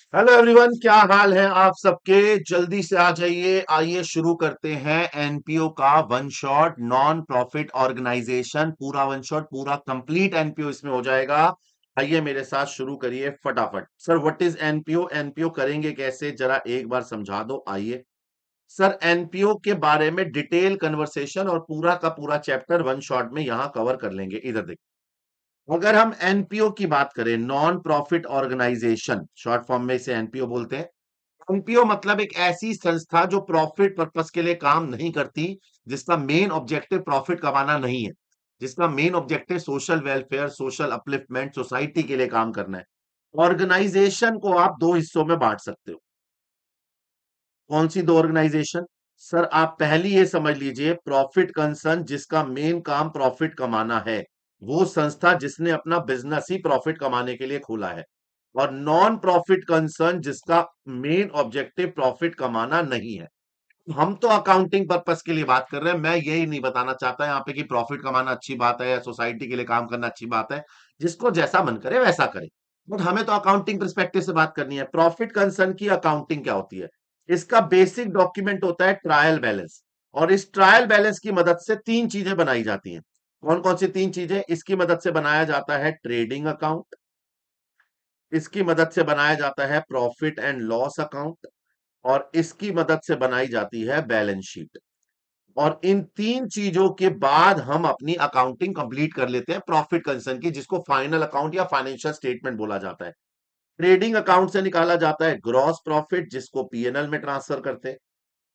Hello everyone, क्या हाल है आप सबके। जल्दी से आ जाइए। आइए शुरू करते हैं एनपीओ का one shot non profit organization. पूरा वन शॉट, पूरा कंप्लीट एनपीओ इसमें हो जाएगा। आइए मेरे साथ शुरू करिए फटाफट। Sir what is NPO? NPO करेंगे कैसे, जरा एक बार समझा दो। आइए सर, एनपीओ के बारे में डिटेल कन्वर्सेशन और पूरा का पूरा चैप्टर वन शॉट में यहां कवर कर लेंगे। इधर देखिए, अगर हम एनपीओ की बात करें, non profit organization, short form में इसे एनपीओ बोलते हैं। एनपीओ मतलब एक ऐसी संस्था जो प्रॉफिट पर्पस के लिए काम नहीं करती, जिसका मेन ऑब्जेक्टिव प्रॉफिट कमाना नहीं है, जिसका main objective social welfare, social upliftment, society के लिए काम करना है। ऑर्गेनाइजेशन को आप दो हिस्सों में बांट सकते हो। कौन सी दो ऑर्गेनाइजेशन? सर आप पहली ये समझ लीजिए, प्रॉफिट कंसर्न जिसका मेन काम प्रॉफिट कमाना है, वो संस्था जिसने अपना बिजनेस ही प्रॉफिट कमाने के लिए खोला है। और नॉन प्रॉफिट कंसर्न जिसका मेन ऑब्जेक्टिव प्रॉफिट कमाना नहीं है। हम तो अकाउंटिंग पर्पस के लिए बात कर रहे हैं। मैं यही नहीं बताना चाहता यहाँ पे कि प्रॉफिट कमाना अच्छी बात है या सोसाइटी के लिए काम करना अच्छी बात है। जिसको जैसा मन करे वैसा करे, बट हमें तो अकाउंटिंग पर्सपेक्टिव से बात करनी है। प्रॉफिट कंसर्न की अकाउंटिंग क्या होती है? इसका बेसिक डॉक्यूमेंट होता है ट्रायल बैलेंस। और इस ट्रायल बैलेंस की मदद से तीन चीजें बनाई जाती हैं। कौन कौन सी तीन चीजें? इसकी मदद से बनाया जाता है ट्रेडिंग अकाउंट, इसकी मदद से बनाया जाता है प्रॉफिट एंड लॉस अकाउंट, और इसकी मदद से बनाई जाती है बैलेंस शीट। और इन तीन चीजों के बाद हम अपनी अकाउंटिंग कंप्लीट कर लेते हैं प्रॉफिट कंसर्न की, जिसको फाइनल अकाउंट या फाइनेंशियल स्टेटमेंट बोला जाता है। ट्रेडिंग अकाउंट से निकाला जाता है ग्रॉस प्रॉफिट, जिसको पीएनएल में ट्रांसफर करते हैं।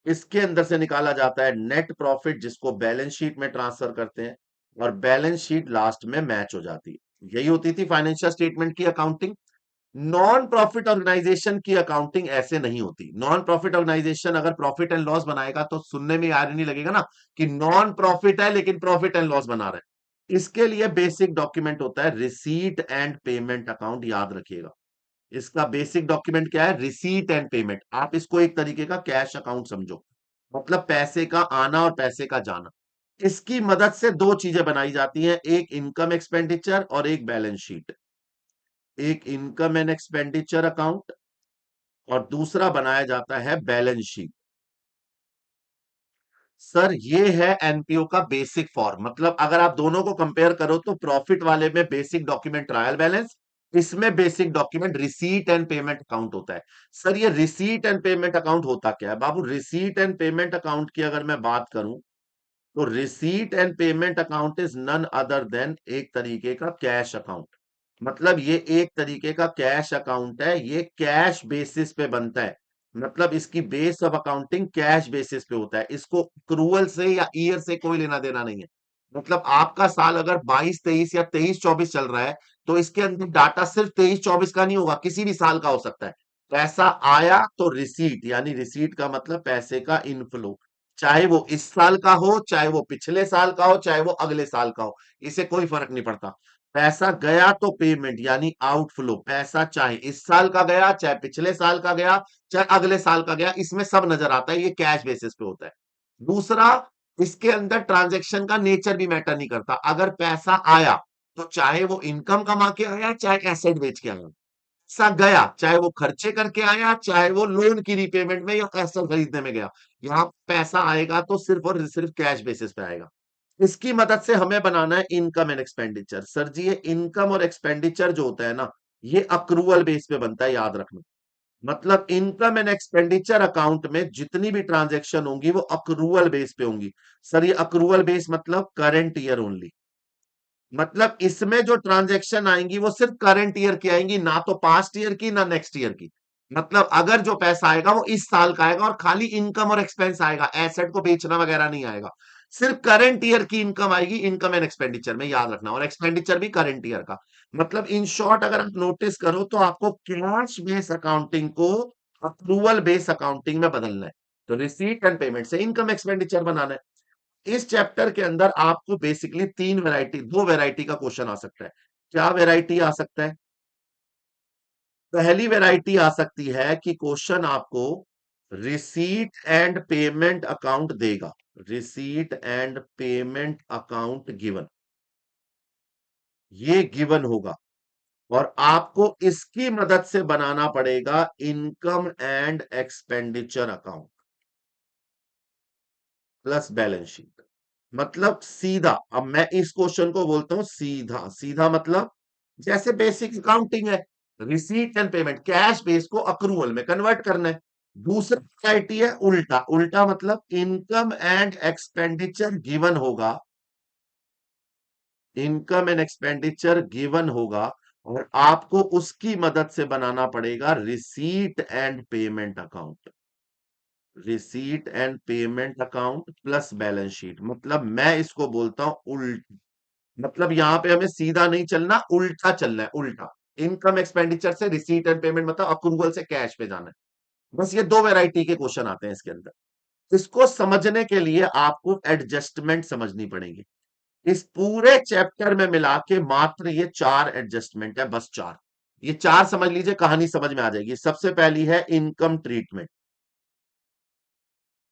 इसके अंदर से निकाला जाता है नेट प्रॉफिट, जिसको बैलेंस शीट में ट्रांसफर करते हैं। और बैलेंस शीट लास्ट में मैच हो जाती है। यही होती थी फाइनेंशियल स्टेटमेंट की अकाउंटिंग। नॉन प्रॉफिट ऑर्गेनाइजेशन की अकाउंटिंग ऐसे नहीं होती। नॉन प्रॉफिट ऑर्गेनाइजेशन अगर प्रॉफिट एंड लॉस बनाएगा तो सुनने में यार नहीं लगेगा ना कि नॉन प्रॉफिट है लेकिन प्रॉफिट एंड लॉस बना रहे हैं। इसके लिए बेसिक डॉक्यूमेंट होता है रिसीट एंड पेमेंट अकाउंट, याद रखिएगा। इसका बेसिक डॉक्यूमेंट क्या है? Receipt and payment. आप इसको एक तरीके का कैश अकाउंट समझो, मतलब पैसे का आना और पैसे का जाना। इसकी मदद से दो चीजें बनाई जाती हैं, एक इनकम एक्सपेंडिचर और एक बैलेंस शीट। एक इनकम एंड एक्सपेंडिचर अकाउंट और दूसरा बनाया जाता है बैलेंस शीट। सर ये है एनपीओ का बेसिक फॉर्म। मतलब अगर आप दोनों को कंपेयर करो तो प्रॉफिट वाले में बेसिक डॉक्यूमेंट ट्रायल बैलेंस, इसमें basic document receipt and payment account होता है। सर ये रिसीट एंड पेमेंट अकाउंट होता क्या है बाबू? रिसीट एंड पेमेंट अकाउंट की अगर मैं बात करूं तो receipt and payment account is none other than एक तरीके का कैश अकाउंट। मतलब ये एक तरीके का कैश अकाउंट है, ये कैश बेसिस पे बनता है। मतलब इसकी base of accounting cash basis पे होता है। इसको क्रूअल से या ईयर से कोई लेना देना नहीं है। मतलब आपका साल अगर 22-23 या 23-24 चल रहा है, तो इसके अंदर डाटा सिर्फ 23-24 का नहीं होगा, किसी भी साल का हो सकता है। पैसा आया तो रिसीट, यानी रिसीट का मतलब पैसे का इनफ्लो, चाहे वो इस साल का हो, चाहे वो पिछले साल का हो, चाहे वो अगले साल का हो, इसे कोई फर्क नहीं पड़ता। पैसा गया तो पेमेंट यानी आउटफ्लो, पैसा चाहे इस साल का गया, चाहे पिछले साल का गया, चाहे अगले साल का गया, इसमें सब नजर आता है। ये कैश बेसिस पे होता है। दूसरा, इसके अंदर ट्रांजैक्शन का नेचर भी मैटर नहीं करता। अगर पैसा आया तो चाहे वो इनकम कमा के आया, चाहे एसेट बेच के आया, पैसा गया चाहे वो खर्चे करके आया, चाहे वो लोन की रीपेमेंट में या एसेट खरीदने में गया, यहां पैसा आएगा तो सिर्फ और सिर्फ कैश बेसिस पे आएगा। इसकी मदद से हमें बनाना है इनकम एंड एक्सपेंडिचर। सर जी ये इनकम और एक्सपेंडिचर जो होता है ना, ये अक्रूवल बेस पे बनता है, याद रखना। मतलब इनकम एंड एक्सपेंडिचर अकाउंट में जितनी भी ट्रांजैक्शन होंगी वो अक्रूवल बेस पे होंगी। सर ये अक्रूवल बेस मतलब करंट ईयर ओनली। मतलब इसमें जो ट्रांजैक्शन आएंगी वो सिर्फ करंट ईयर की आएंगी, ना तो पास्ट ईयर की ना नेक्स्ट ईयर की। मतलब अगर जो पैसा आएगा वो इस साल का आएगा और खाली इनकम और एक्सपेंस आएगा, एसेट को बेचना वगैरह नहीं आएगा। सिर्फ करंट ईयर की इनकम आएगी इनकम एंड एक्सपेंडिचर में, याद रखना। और एक्सपेंडिचर भी करंट ईयर का। मतलब इन शॉर्ट अगर आप नोटिस करो तो आपको कैश बेस अकाउंटिंग को अप्रूवल बेस अकाउंटिंग में बदलना है। तो रिसीट एंड पेमेंट से इनकम एक्सपेंडिचर बनाना है। इस चैप्टर के अंदर आपको बेसिकली तीन वैरायटी, दो वैरायटी का क्वेश्चन आ सकता है। क्या वैरायटी आ सकता है? पहली वैरायटी आ सकती है कि क्वेश्चन आपको रिसीट एंड पेमेंट अकाउंट देगा। Receipt and payment account given, ये गिवन होगा। और आपको इसकी मदद से बनाना पड़ेगा income and expenditure account plus balance sheet. मतलब सीधा, अब मैं इस क्वेश्चन को बोलता हूं सीधा। सीधा मतलब जैसे बेसिक अकाउंटिंग है, receipt and payment, cash base को अक्रूवल में कन्वर्ट करना है। दूसरा वैरायटी है उल्टा। उल्टा मतलब इनकम एंड एक्सपेंडिचर गिवन होगा, इनकम एंड एक्सपेंडिचर गिवन होगा और आपको उसकी मदद से बनाना पड़ेगा receipt and payment account. Receipt and payment account plus balance sheet. मतलब मैं इसको बोलता हूं उल्ट। मतलब यहां पे हमें सीधा नहीं चलना, उल्टा चलना है, उल्टा। इनकम एक्सपेंडिचर से रिसीट एंड पेमेंट, मतलब अप्रूवल से कैश पे जाना है। बस ये दो वैरायटी के क्वेश्चन आते हैं इसके अंदर। इसको समझने के लिए आपको एडजस्टमेंट समझनी पड़ेगी। इस पूरे चैप्टर में मिला के मात्र ये 4 एडजस्टमेंट है, बस 4। ये 4 समझ लीजिए, कहानी समझ में आ जाएगी। सबसे पहली है income treatment.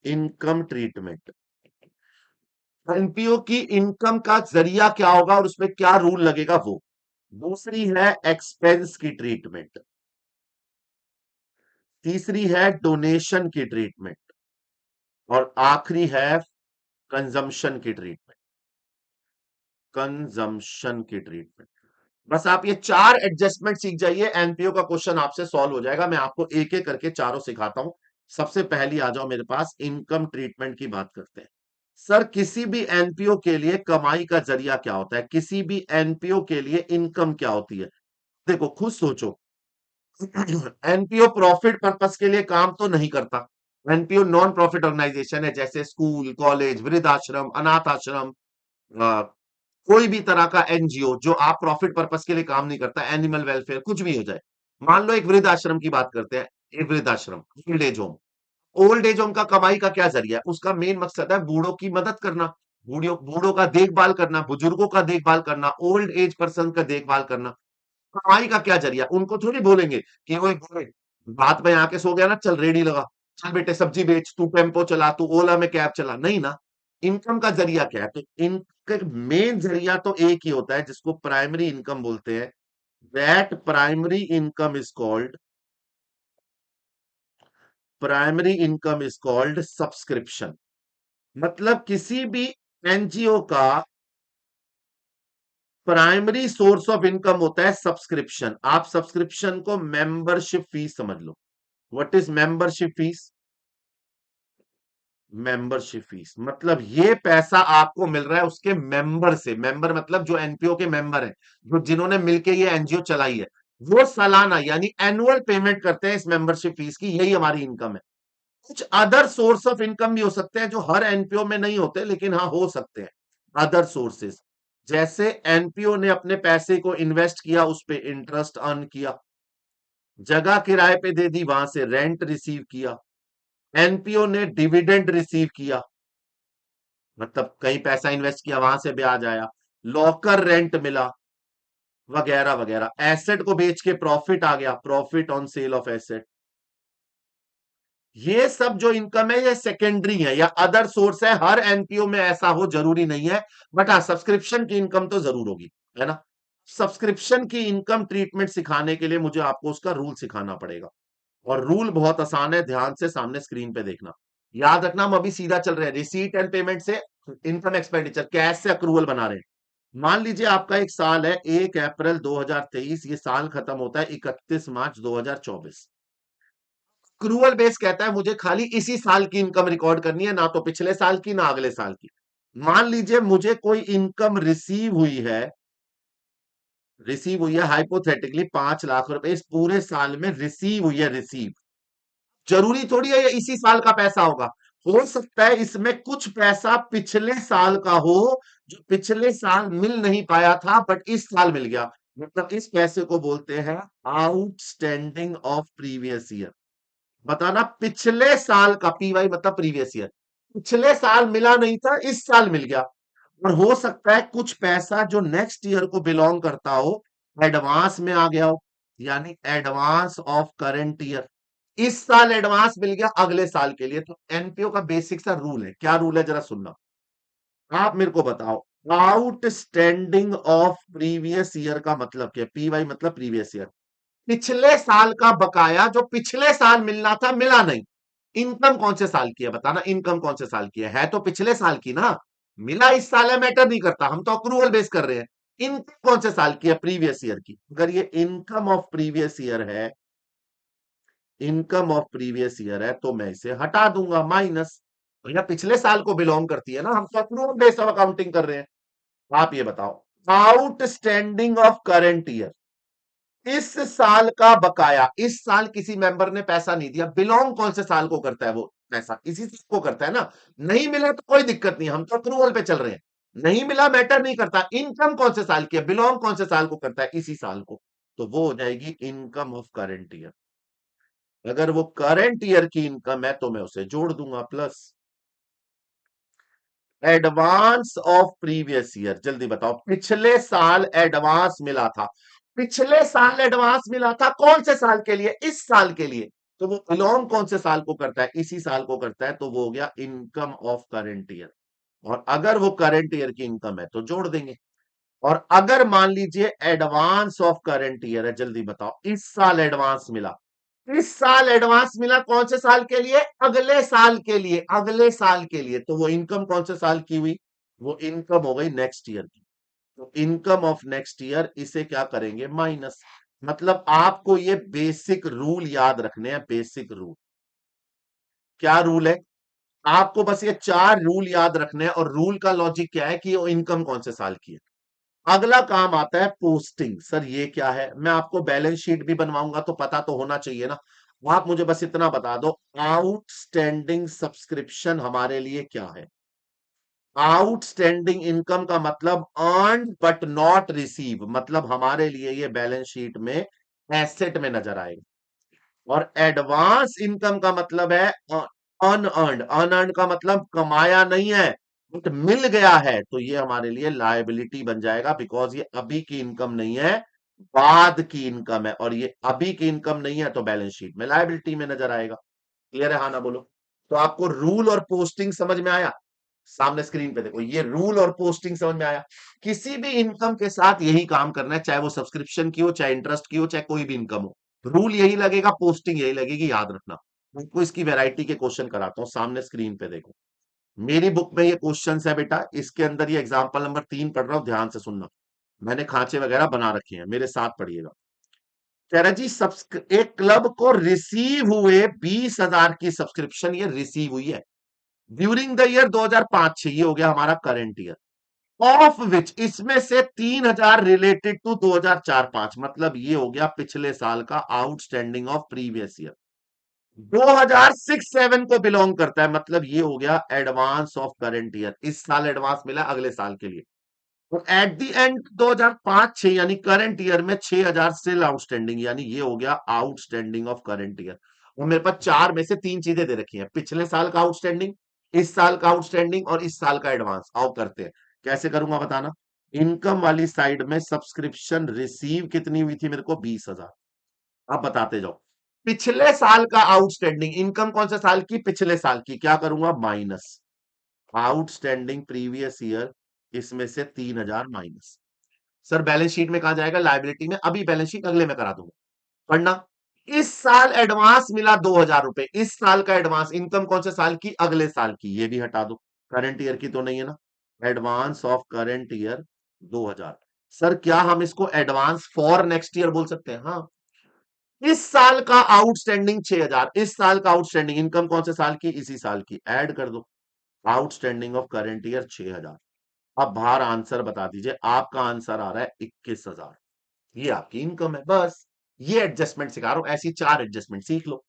Income treatment, NPO की इनकम का जरिया क्या होगा और उसमें क्या रूल लगेगा वो। दूसरी है एक्सपेंस की ट्रीटमेंट। तीसरी है डोनेशन की ट्रीटमेंट। और आखिरी है कंजम्पशन की ट्रीटमेंट। कंजम्पशन की ट्रीटमेंट। बस आप ये 4 एडजस्टमेंट सीख जाइए, एनपीओ का क्वेश्चन आपसे सॉल्व हो जाएगा। मैं आपको एक एक करके चारों सिखाता हूं। सबसे पहली आ जाओ मेरे पास, इनकम ट्रीटमेंट की बात करते हैं। सर किसी भी एनपीओ के लिए कमाई का जरिया क्या होता है, किसी भी एनपीओ के लिए इनकम क्या होती है। देखो खुद सोचो। एनपीओ प्रॉफिट पर्पस के लिए काम तो नहीं करता। एनपीओ नॉन प्रॉफिट ऑर्गेनाइजेशन है, जैसे स्कूल, कॉलेज, वृद्ध आश्रम, अनाथ आश्रम, कोई भी तरह का एनजीओ जो आप प्रॉफिट पर्पस के लिए काम नहीं करता, एनिमल वेलफेयर कुछ भी हो जाए। मान लो एक वृद्ध आश्रम की बात करते हैं। एक वृद्ध आश्रम, old age home. Old age home का कमाई का क्या जरिया है, उसका मेन मकसद है बूढ़ों की मदद करना, बूढ़ों बूढ़ों का देखभाल करना, बुजुर्गों का देखभाल करना, ओल्ड एज पर्सन का देखभाल करना। कमाई का क्या जरिया, उनको थोड़ी बोलेंगे कि वो रात में आके सो गया ना, चल रेडी लगा, चल बेटे सब्जी बेच, तू टेम्पो चला, तू ओला में कैब चला, नहीं ना। इनकम का जरिया क्या है, तो इनका मेन जरिया तो एक ही होता है जिसको प्राइमरी इनकम बोलते हैं। That primary income is called, primary income is called subscription. मतलब किसी भी एनजीओ का प्राइमरी सोर्स ऑफ इनकम होता है सब्सक्रिप्शन। आप सब्सक्रिप्शन को मेंबरशिप फीस समझ लो। What is membership fees. Membership fees मतलब ये पैसा आपको मिल रहा है उसके मेंबर से। मेंबर मतलब जो एनपीओ के मेंबर हैं, जो जिन्होंने मिलके ये एनजीओ चलाई है, वो सालाना यानी एनुअल पेमेंट करते हैं इस मेंबरशिप फीस की। यही हमारी इनकम है। कुछ अदर सोर्स ऑफ इनकम भी हो सकते हैं जो हर एनपीओ में नहीं होते, लेकिन हाँ हो सकते हैं अदर सोर्सेस। जैसे एनपीओ ने अपने पैसे को इन्वेस्ट किया, उस पे इंटरेस्ट अर्न किया, जगह किराए पे दे दी, वहां से रेंट रिसीव किया, एनपीओ ने डिविडेंड रिसीव किया, मतलब कहीं पैसा इन्वेस्ट किया वहां से ब्याज आया, लॉकर रेंट मिला, वगैरह वगैरह। एसेट को बेच के प्रॉफिट आ गया, profit on sale of asset. ये सब जो इनकम है ये सेकेंडरी है या अदर सोर्स है। हर एनपीओ में ऐसा हो जरूरी नहीं है, बट हाँ सब्सक्रिप्शन की इनकम तो जरूर होगी, है ना। सब्सक्रिप्शन की इनकम ट्रीटमेंट सिखाने के लिए मुझे आपको उसका रूल सिखाना पड़ेगा। और रूल बहुत आसान है, ध्यान से सामने स्क्रीन पे देखना। याद रखना, हम अभी सीधा चल रहे हैं, रिसीट एंड पेमेंट से इनकम एक्सपेंडिचर, कैश से अक्रूवल बना रहे हैं। मान लीजिए आपका एक साल है 1 अप्रैल 2023, ये साल खत्म होता है 31 मार्च 2024। अक्रूवल बेस कहता है मुझे खाली इसी साल की इनकम रिकॉर्ड करनी है, ना तो पिछले साल की ना अगले साल की। मान लीजिए मुझे कोई इनकम रिसीव हुई है हाइपोथेटिकली 5 लाख रुपए इस पूरे साल में रिसीव हुई है। रिसीव जरूरी थोड़ी है ये इसी साल का पैसा होगा। हो सकता है इसमें कुछ पैसा पिछले साल का हो, जो पिछले साल मिल नहीं पाया था बट इस साल मिल गया। मतलब इस पैसे को बोलते हैं आउटस्टैंडिंग ऑफ प्रीवियस ईयर। बताना पिछले साल का, पीवाई मतलब प्रीवियस ईयर, पिछले साल मिला नहीं था इस साल मिल गया। और हो सकता है कुछ पैसा जो नेक्स्ट ईयर को बिलोंग करता हो, एडवांस में आ गया हो, यानी एडवांस ऑफ करंट ईयर। इस साल एडवांस मिल गया अगले साल के लिए। तो एनपीओ का बेसिक सा रूल है, क्या रूल है जरा सुनना। आप मेरे को बताओ, आउटस्टैंडिंग ऑफ प्रीवियस ईयर का मतलब क्या? पीवाई मतलब प्रीवियस ईयर, पिछले साल का बकाया जो पिछले साल मिलना था मिला नहीं। इनकम कौन से साल की है बताना, इनकम कौन से साल की है तो पिछले साल की ना। मिला इस साल है मैटर नहीं करता, हम तो अक्रूवल बेस कर रहे हैं। इनकम कौन से साल की है? प्रीवियस ईयर की। अगर ये इनकम ऑफ प्रीवियस ईयर है, इनकम ऑफ प्रीवियस ईयर है तो मैं इसे हटा दूंगा माइनस। भैया पिछले साल को बिलोंग करती है ना, हम तो अक्रूवल बेस ऑफ अकाउंटिंग कर रहे हैं। आप ये बताओ, आउटस्टैंडिंग ऑफ करंट ईयर, इस साल का बकाया, इस साल किसी मेंबर ने पैसा नहीं दिया, बिलोंग कौन से साल को करता है वो पैसा? इसी साल को करता है ना। नहीं मिला तो कोई दिक्कत नहीं, हम तो अप्रूवल पे चल रहे हैं। नहीं मिला मैटर नहीं करता, इनकम कौन से साल की है, बिलोंग कौन से साल को करता है? इसी साल को। तो वो हो जाएगी इनकम ऑफ करंट ईयर। अगर वो करंट ईयर की इनकम है तो मैं उसे जोड़ दूंगा plus advance of previous year. जल्दी बताओ, पिछले साल एडवांस मिला था, पिछले साल एडवांस मिला था कौन से साल के लिए? इस साल के लिए। तो वो बिलोंग कौन से साल को करता है? इसी साल को करता है, तो वो हो गया इनकम ऑफ करंट ईयर। और अगर वो करंट ईयर की इनकम है तो जोड़ देंगे। और अगर मान लीजिए एडवांस ऑफ करंट ईयर है, जल्दी बताओ, इस साल एडवांस मिला, इस साल एडवांस मिला कौन से साल के लिए? अगले साल के लिए, अगले साल के लिए। तो वो इनकम कौन से साल की हुई? वो इनकम हो गई नेक्स्ट ईयर की। तो इनकम ऑफ नेक्स्ट ईयर, इसे क्या करेंगे? माइनस। मतलब आपको ये बेसिक रूल याद रखने हैं, बेसिक रूल। क्या रूल है? आपको बस ये चार रूल याद रखने हैं, और रूल का लॉजिक क्या है कि वो इनकम कौन से साल की है। अगला काम आता है पोस्टिंग। सर ये क्या है? मैं आपको बैलेंस शीट भी बनवाऊंगा तो पता तो होना चाहिए ना। आप मुझे बस इतना बता दो, आउटस्टैंडिंग सब्सक्रिप्शन हमारे लिए क्या है? आउटस्टैंडिंग इनकम का मतलब अर्न बट नॉट रिसीव, मतलब हमारे लिए ये बैलेंस शीट में एसेट में नजर आएगा। और एडवांस इनकम का मतलब है अनअर्नड, अनअर्नड का मतलब कमाया नहीं है बट मिल गया है, तो ये हमारे लिए लायबिलिटी बन जाएगा, बिकॉज ये अभी की इनकम नहीं है, बाद की इनकम है। और ये अभी की इनकम नहीं है तो बैलेंस शीट में लायबिलिटी में नजर आएगा। क्लियर है? हाँ ना बोलो। तो आपको रूल और पोस्टिंग समझ में आया? सामने स्क्रीन पे देखो, ये रूल और पोस्टिंग समझ में आया? किसी भी इनकम के साथ यही काम करना है, चाहे वो सब्सक्रिप्शन की हो, चाहे इंटरेस्ट की हो, चाहे कोई भी इनकम हो। रूल यही लगेगा, पोस्टिंग यही लगेगी, याद रखना। आपको इसकी वैरायटी के क्वेश्चन कराता हूं, सामने स्क्रीन पे देखो। मेरी बुक में ये क्वेश्चन है बेटा, इसके अंदर ये एग्जाम्पल नंबर 3 पढ़ रहा हूं, ध्यान से सुनना। मैंने खांचे वगैरह बना रखे हैं, मेरे साथ पढ़िएगा। कह रहा जी, एक क्लब को रिसीव हुए 20,000 की सब्सक्रिप्शन, ये रिसीव हुई है ड्यूरिंग द ईयर 2005-6, ये हो गया हमारा करंट ईयर। ऑफ विच, इसमें से 3,000 रिलेटेड टू 2004-5, मतलब ये हो गया पिछले साल का आउटस्टैंडिंग ऑफ प्रीवियस ईयर। 2006-7 को बिलोंग करता है, मतलब ये हो गया एडवांस ऑफ करंट ईयर, इस साल एडवांस मिला अगले साल के लिए। तो एट द एंड 2005-6 यानी करंट ईयर में 6,000 स्टिल आउटस्टैंडिंग, यानी ये हो गया आउटस्टैंडिंग ऑफ करंट ईयर। और मेरे पास चार में से तीन चीजें दे रखी हैं, पिछले साल का आउटस्टैंडिंग, इस साल का आउटस्टैंडिंग और इस साल का एडवांस। आओ करते हैं, कैसे करूंगा बताना। इनकम वाली साइड में सब्सक्रिप्शन रिसीव कितनी हुई थी मेरे को? 20,000। आप बताते जाओ। पिछले साल का आउटस्टैंडिंग इनकम कौन से साल की? पिछले साल की। क्या करूंगा? माइनस आउटस्टैंडिंग प्रीवियस ईयर, इसमें से 3,000 माइनस। सर बैलेंस शीट में कहा जाएगा? लाइबिलिटी में। अभी बैलेंस शीट अगले में करा दूंगा, पढ़ना। इस साल एडवांस मिला 2,000 रुपए, इस साल का एडवांस, इनकम कौन से साल की? अगले साल की, ये भी हटा दो। करंट ईयर की तो नहीं है ना। Advance of current year 2,000। Sir क्या हम इसको एडवांस फॉर नेक्स्ट ईयर बोल सकते हैं? हाँ। इस साल का आउटस्टैंडिंग 6,000, इस साल का आउटस्टैंडिंग इनकम कौन से साल की? इसी साल की, ऐड कर दो। Outstanding of current year 6,000। अब बाहर आंसर बता दीजिए, आपका आंसर आ रहा है 21,000। ये आपकी इनकम है, बस। ये एडजस्टमेंट सिखा रहा हूं, ऐसी चार एडजस्टमेंट सीख लो।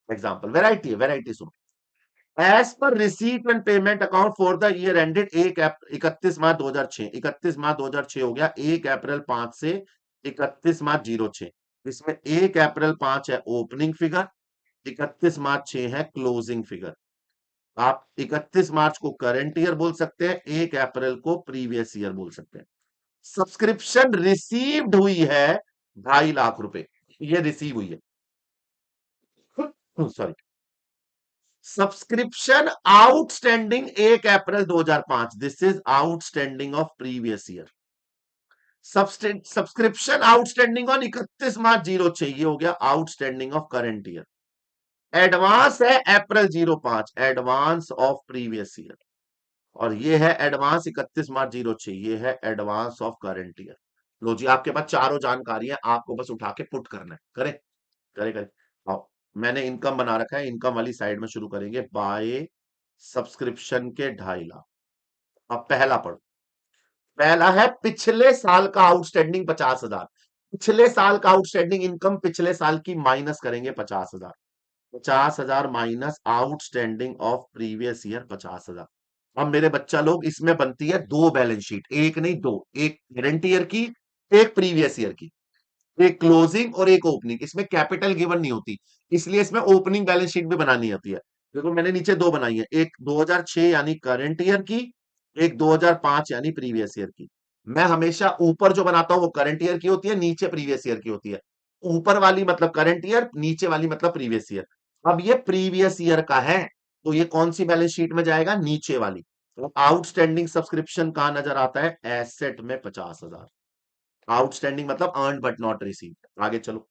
एग्जाम्पल, वेराइटी है, वेराइटी सुनो। As per receipt and payment account for the year ended 31 March 2006, 31 March 2006 हो गया 1 अप्रैल 5 से 31 मार्च 2006। इसमें 1 अप्रैल 5 है ओपनिंग फिगर, 31 मार्च 6 है क्लोजिंग फिगर। आप 31 मार्च को करंट ईयर बोल सकते हैं, 1 अप्रैल को प्रीवियस ईयर बोल सकते हैं। सब्सक्रिप्शन रिसीव्ड हुई है 2.5 लाख रुपए, ये रिसीव हुई है, sorry. Subscription outstanding 1 April 2005, this is outstanding of previous year. Subscription outstanding on 31 मार्च 06, ये हो गया outstanding of current year. Advance है अप्रैल 05, एडवांस ऑफ प्रीवियस ईयर। और ये है एडवांस 31 मार्च 06, ये है एडवांस ऑफ करंट ईयर। लो जी, आपके पास चारों जानकारी है, आपको बस उठा के पुट करना है। करें करें करें। आओ, मैंने इनकम बना रखा है, इनकम वाली साइड में शुरू करेंगे। बाय सब्सक्रिप्शन के 2.5 लाख। अब पहला पढ़ो। पहला है पिछले साल का आउटस्टैंडिंग 50,000। पिछले साल का आउटस्टैंडिंग इनकम पिछले साल की माइनस करेंगे 50,000। 50,000 minus outstanding of previous year 50,000। अब मेरे बच्चा लोग, इसमें बनती है दो बैलेंस शीट, एक नहीं दो, एक करंट ईयर की, एक प्रीवियस ईयर की, एक क्लोजिंग और एक ओपनिंग। इसमें कैपिटल गिवन नहीं होती, इसलिए इसमें ओपनिंग बैलेंस शीट भी बनानी होती है। देखो मैंने नीचे दो बनाई है, एक 2006 यानी करंट ईयर की, एक 2005 यानी प्रीवियस ईयर की। मैं हमेशा ऊपर जो बनाता हूं वो करंट ईयर की होती है, नीचे प्रीवियस ईयर की होती है। ऊपर वाली मतलब करंट ईयर, नीचे वाली मतलब प्रीवियस ईयर। अब ये प्रीवियस ईयर का है, तो ये कौन सी बैलेंस शीट में जाएगा? नीचे वाली। तो आउटस्टैंडिंग सब्सक्रिप्शन कहां नजर आता है? एसेट में 50,000। आउटस्टैंडिंग मतलब अर्न बट नॉट रिसीव। आगे चलो।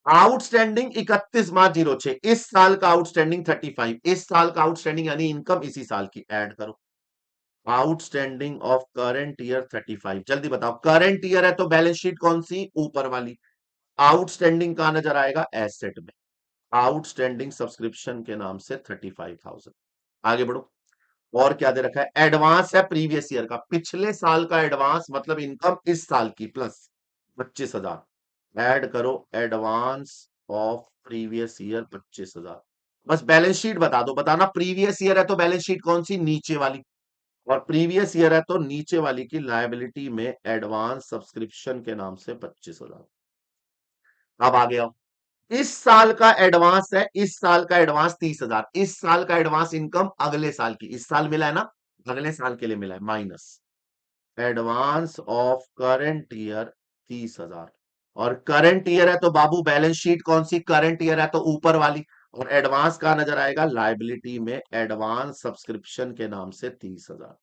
आउटस्टैंडिंग 31 मार्च 06, इस साल का आउटस्टैंडिंग 35, इस साल का आउटस्टैंडिंग यानी इनकम इसी साल की, ऐड करो। Outstanding of current year 35। जल्दी बताओ, करंट ईयर है तो बैलेंस शीट कौन सी? ऊपर वाली। आउटस्टैंडिंग कहां नजर आएगा? एसेट में। आउटस्टैंडिंग सब्सक्रिप्शन के नाम से 35,000। आगे बढ़ो। और क्या दे रखा है? एडवांस है प्रीवियस ईयर का, पिछले साल का एडवांस मतलब इनकम इस साल की, प्लस 25,000। ऐड करो एडवांस ऑफ प्रीवियस ईयर 25,000। बस बैलेंस शीट बता दो, बताना प्रीवियस ईयर है तो बैलेंस शीट कौन सी? नीचे वाली। और प्रीवियस ईयर है तो नीचे वाली की लायबिलिटी में एडवांस सब्सक्रिप्शन के नाम से 25,000। अब आ गया, इस साल का एडवांस है, इस साल का एडवांस 30,000, इस साल का एडवांस इनकम अगले साल की, इस साल मिला है ना, अगले साल के लिए मिला है, minus advance of current year 30,000। और करंट ईयर है तो बाबू बैलेंस शीट कौन सी? करंट ईयर है तो ऊपर वाली। और एडवांस कहां नजर आएगा? लायबिलिटी में एडवांस सब्सक्रिप्शन के नाम से 30,000।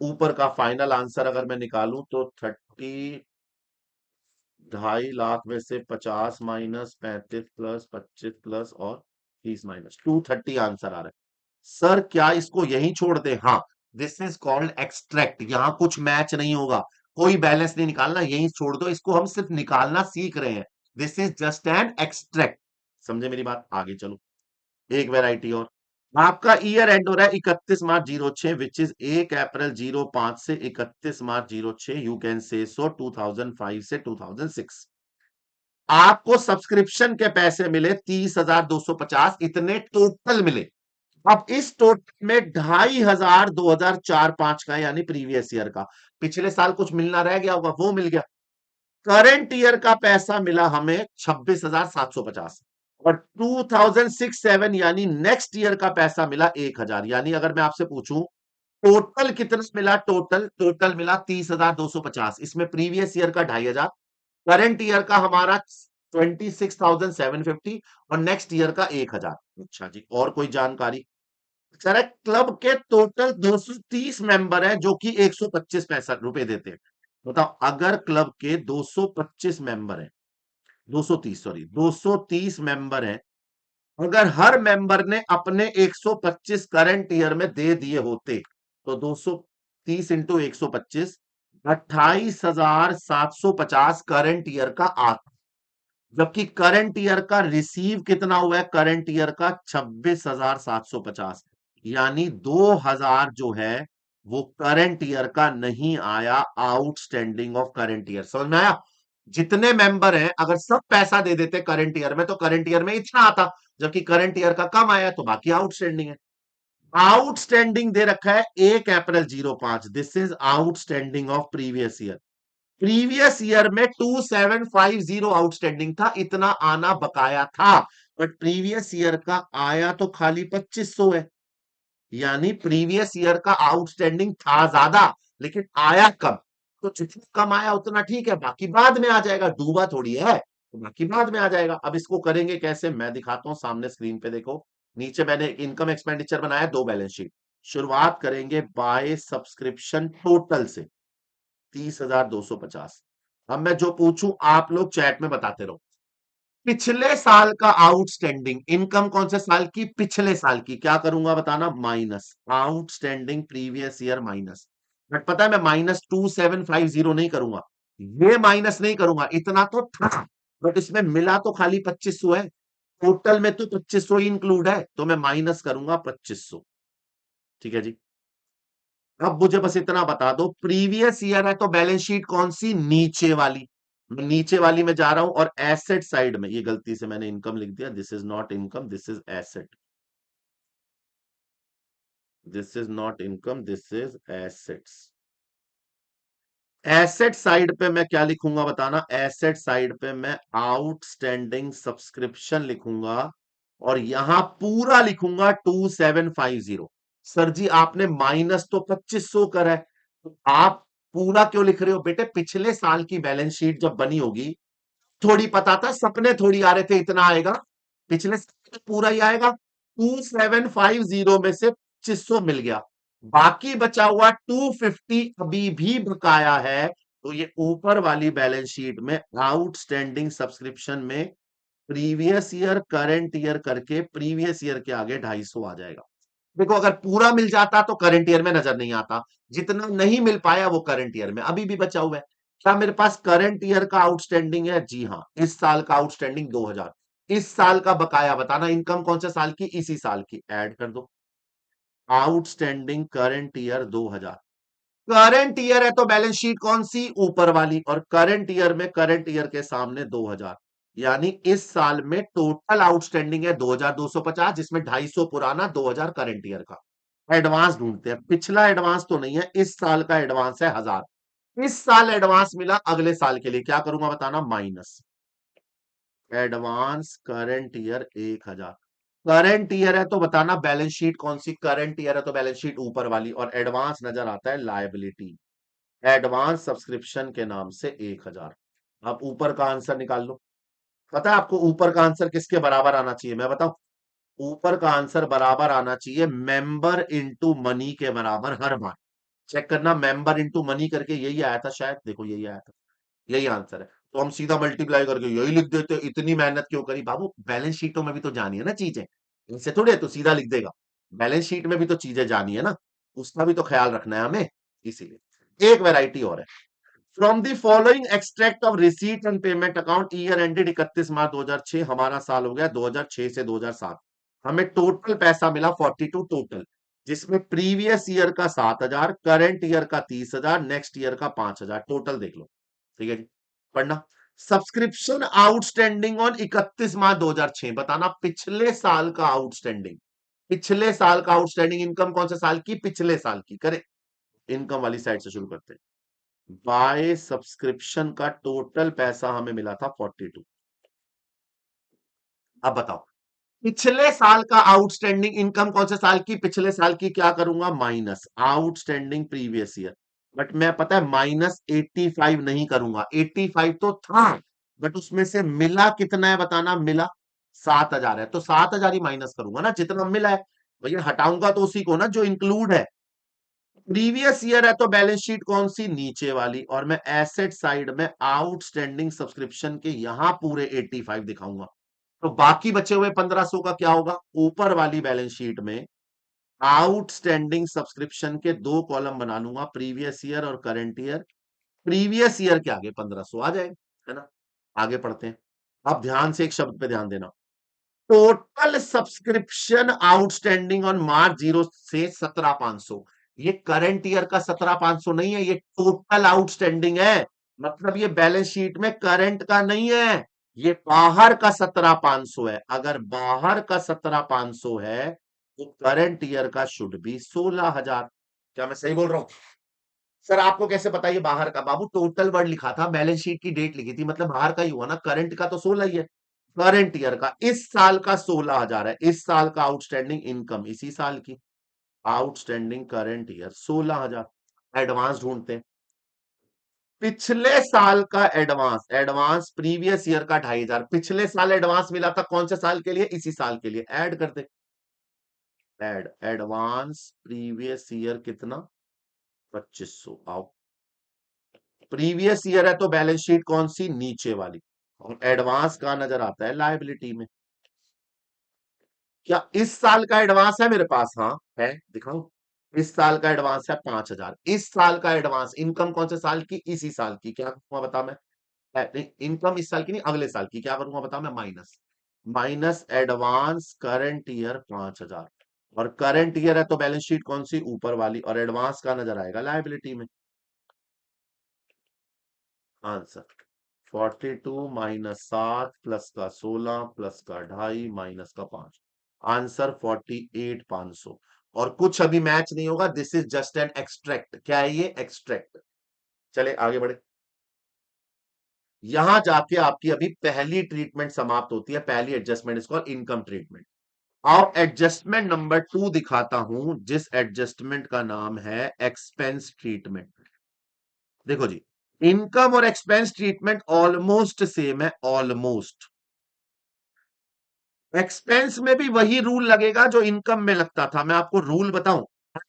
ऊपर का फाइनल आंसर अगर मैं निकालूं तो 2.5 लाख में से 50 माइनस 35 प्लस 25 प्लस और 30 माइनस 230 आंसर आ रहा है। सर क्या इसको यहीं छोड़ दे? हाँ, दिस इज कॉल्ड एक्सट्रैक्ट। यहां कुछ मैच नहीं होगा, कोई बैलेंस नहीं निकालना, यहीं छोड़ दो इसको, हम सिर्फ निकालना सीख रहे हैं। This is just an extract. समझे मेरी बात? आगे चलो। एक वेराइटी और। आपका ईयर एंड हो रहा है 31 मार्च 06, विच इज 1 अप्रैल 05 से 31 मार्च 06, यू कैन से सो 2005 से 2006। आपको सब्सक्रिप्शन के पैसे मिले 30,250, इतने टोटल मिले। अब इस टोटल में 2,500 2004-05 का यानी प्रीवियस ईयर का, पिछले साल कुछ मिलना रह गया होगा, वो मिल गया। करंट ईयर का पैसा मिला हमें 26,750। और 2006-07 यानी नेक्स्ट ईयर का पैसा मिला 1,000। यानी अगर मैं आपसे पूछूं टोटल कितना मिला, टोटल टोटल मिला 30,250। इसमें प्रीवियस ईयर का 2,500, करंट ईयर का हमारा 26,750 और नेक्स्ट ईयर का 1,000। अच्छा जी, और कोई जानकारी? सर क्लब के टोटल 230 मेंबर हैं जो कि 125 पैसा रुपए देते हैं। बताओ, अगर क्लब के 225 मेंबर हैं, 230 सॉरी 230 मेंबर हैं, अगर हर मेंबर ने अपने 125 करंट ईयर में दे दिए होते तो 230 इंटू 125, 28,750 करंट ईयर का आता। जबकि करंट ईयर का रिसीव कितना हुआ है? करंट ईयर का 26,750, यानी 2,000 जो है वो करंट ईयर का नहीं आया, आउटस्टैंडिंग ऑफ करंट ईयर। समझ में आया? जितने मेंबर हैं अगर सब पैसा दे देते करंट ईयर में तो करंट ईयर में इतना आता, जबकि करंट ईयर का कम आया तो बाकी आउटस्टैंडिंग है। आउटस्टैंडिंग दे रखा है 1 अप्रैल 05, this is outstanding of previous year. Previous year में 2750 आउटस्टैंडिंग था, इतना आना बकाया था। बट प्रीवियस ईयर का आया तो खाली 2500 है, यानी प्रीवियस ईयर का आउटस्टैंडिंग था ज्यादा लेकिन आया कम। तो जितना कम आया उतना ठीक है, बाकी बाद में आ जाएगा, डूबा थोड़ी है, तो बाकी बाद में आ जाएगा। अब इसको करेंगे कैसे मैं दिखाता हूं, सामने स्क्रीन पे देखो। नीचे मैंने इनकम एक्सपेंडिचर बनाया, दो बैलेंस शीट। शुरुआत करेंगे बाय सब्सक्रिप्शन टोटल से 30,250। अब मैं जो पूछूं आप लोग चैट में बताते रहो। पिछले साल का आउटस्टैंडिंग इनकम कौन से साल की? पिछले साल की। क्या करूंगा बताना? Minus outstanding previous year minus. But पता है मैं -2750 नहीं करूंगा, ये माइनस नहीं करूंगा, इतना तो था, बट इसमें मिला तो खाली 2500 है, टोटल में तो 2500 इंक्लूड है, तो मैं माइनस करूंगा 2500। ठीक है जी। अब मुझे बस इतना बता दो, प्रीवियस ईयर है तो बैलेंस शीट कौन सी? नीचे वाली। मैं नीचे वाली में जा रहा हूं और एसेट साइड में, ये गलती से मैंने इनकम लिख दिया, this is not income, this is asset, this is not income, this is assets. Asset side पे मैं क्या लिखूंगा बताना? एसेट साइड पे मैं आउटस्टैंडिंग सब्सक्रिप्शन लिखूंगा और यहां पूरा लिखूंगा 2750। सर जी आपने माइनस तो 2500 करा है, तो आप पूरा क्यों लिख रहे हो? बेटे पिछले साल की बैलेंस शीट जब बनी होगी, थोड़ी पता था, सपने थोड़ी आ रहे थे इतना आएगा, पिछले साल पूरा ही आएगा। 2750 में से 2500 मिल गया, बाकी बचा हुआ 250 अभी भी बकाया है, तो ये ऊपर वाली बैलेंस शीट में आउटस्टैंडिंग सब्सक्रिप्शन में प्रीवियस ईयर करंट ईयर करके प्रीवियस ईयर के आगे 250 आ जाएगा। देखो अगर पूरा मिल जाता तो करंट ईयर में नजर नहीं आता, जितना नहीं मिल पाया वो करंट ईयर में अभी भी बचा हुआ है। क्या मेरे पास करंट ईयर का आउटस्टैंडिंग है? जी हाँ, इस साल का आउटस्टैंडिंग 2000। इस साल का बकाया बताना, इनकम कौन से साल की? इसी साल की, ऐड कर दो। Outstanding current year 2000। Current year है तो बैलेंस शीट कौन सी? ऊपर वाली, और करंट ईयर में करंट ईयर के सामने 2000, यानी इस साल में टोटल आउटस्टैंडिंग है 2250, जिसमें 250 पुराना, 2000 करंट ईयर का। एडवांस ढूंढते हैं, पिछला एडवांस तो नहीं है, इस साल का एडवांस है 1000। इस साल एडवांस मिला, अगले साल के लिए क्या करूंगा बताना? Minus advance current year 1000। Current year है तो बताना बैलेंस शीट कौन सी? करंट ईयर है तो बैलेंस शीट ऊपर वाली, और एडवांस नजर आता है लायबिलिटी, एडवांस सब्सक्रिप्शन के नाम से 1000। आप ऊपर का आंसर निकाल लो। पता है आपको ऊपर का आंसर किसके बराबर आना चाहिए? मैं बताऊं, ऊपर का आंसर बराबर आना चाहिए मेंबर इनटू मनी के बराबर हर बार। चेक करना, मेंबर इनटू मनी करके यही आया था शायद, देखो यही आया था, यही आंसर है। तो हम सीधा मल्टीप्लाई करके यही लिख देते, इतनी मेहनत क्यों करी बाबू? बैलेंस शीटों में भी तो जानी है ना चीजें, इनसे थोड़े है तो सीधा लिख देगा। बैलेंस शीट में भी तो चीजें जानी है ना, उसका भी तो ख्याल रखना है हमें, इसीलिए। एक वैरायटी और है। From the following extract of receipt and payment account year ended 31 March 2006, हमारा साल हो गया 2006 से 2007। हमें टोटल पैसा मिला 42 टोटल, जिसमें प्रीवियस ईयर का 7000, करंट ईयर का 30,000, नेक्स्ट ईयर का 5000, टोटल देख लो। ठीक है जी, पढ़ना। सब्सक्रिप्शन आउटस्टैंडिंग ऑन 31 मार्च 2006, बताना पिछले साल का आउटस्टैंडिंग। पिछले साल का आउटस्टैंडिंग इनकम कौन से साल की? पिछले साल की। करें, इनकम वाली साइड से शुरू करते हैं। बाय सब्सक्रिप्शन का टोटल पैसा हमें मिला था 42। अब बताओ, पिछले साल का आउटस्टैंडिंग इनकम कौन से साल की? पिछले साल की। क्या करूंगा? Minus outstanding previous year. But मैं पता है -85 नहीं करूंगा, 85 तो था, बट उसमें से मिला कितना है बताना? मिला 7000 है, तो 7000 ही माइनस करूंगा ना, जितना मिला है। भैया हटाऊंगा तो उसी को ना जो इंक्लूड है। प्रीवियस ईयर है तो बैलेंस शीट कौन सी? नीचे वाली, और मैं एसेट साइड में आउटस्टैंडिंग सब्सक्रिप्शन के यहां पूरे 85 दिखाऊंगा। तो बाकी बचे हुए 1500 का क्या होगा? ऊपर वाली बैलेंस शीट में आउटस्टैंडिंग सब्सक्रिप्शन के दो कॉलम बना लूंगा, प्रीवियस ईयर और करंट ईयर। प्रीवियस ईयर के आगे 1500 आ जाएगा, है ना। आगे पढ़ते हैं। अब ध्यान से एक शब्द पे ध्यान देना, total subscription outstanding on March 0 से 17,500। ये करंट ईयर का 17,500 नहीं है, ये टोटल आउटस्टैंडिंग है। मतलब ये बैलेंस शीट में करंट का नहीं है, ये बाहर का 17,500 है। अगर बाहर का 17,500 है तो करंट ईयर का शुड बी 16,000। क्या मैं सही बोल रहा हूं? सर आपको कैसे पता ये बाहर का? बाबू टोटल वर्ड लिखा था, बैलेंस शीट की डेट लिखी थी, मतलब बाहर का ही हुआ ना, करंट का तो 16 ही है। करंट ईयर का, इस साल का 16,000 है, इस साल का आउटस्टैंडिंग इनकम इसी साल की, आउटस्टैंडिंग करंट ईयर 16,000। एडवांस ढूंढते हैं, पिछले साल का एडवांस, एडवांस प्रीवियस ईयर का 2,500, पिछले साल एडवांस मिला था कौन से साल के लिए? इसी साल के लिए, ऐड कर दे। एडवांस प्रीवियस ईयर कितना, 2500। आओ, प्रीवियस ईयर है तो बैलेंस शीट कौन सी, नीचे वाली, और एडवांस का नजर आता है लायबिलिटी में। क्या इस साल का एडवांस है मेरे पास, हाँ है, दिखाओ। इस साल का एडवांस है 5,000। इस साल का एडवांस, इनकम कौन से साल की, इसी साल की, क्या करूंगा बता मैं, नहीं इनकम इस साल की नहीं अगले साल की, क्या करूंगा बता मैं, minus, minus advance current year 5,000। और करंट ईयर है तो बैलेंस शीट कौन सी, ऊपर वाली, और एडवांस का नजर आएगा लायबिलिटी में। आंसर 42 माइनस 7 प्लस का 16 प्लस का 2.5 माइनस का 5, आंसर 48,500। और कुछ अभी मैच नहीं होगा, this is just an extract. क्या है ये, एक्सट्रैक्ट। चले आगे बढ़े। यहां जाके आपकी अभी पहली ट्रीटमेंट समाप्त होती है, पहली एडजस्टमेंट इसको इनकम ट्रीटमेंट। अब एडजस्टमेंट नंबर 2 दिखाता हूं, जिस एडजस्टमेंट का नाम है एक्सपेंस ट्रीटमेंट। देखो जी, इनकम और एक्सपेंस ट्रीटमेंट ऑलमोस्ट सेम है, ऑलमोस्ट। एक्सपेंस में भी वही रूल लगेगा जो इनकम में लगता था। मैं आपको रूल बताऊं,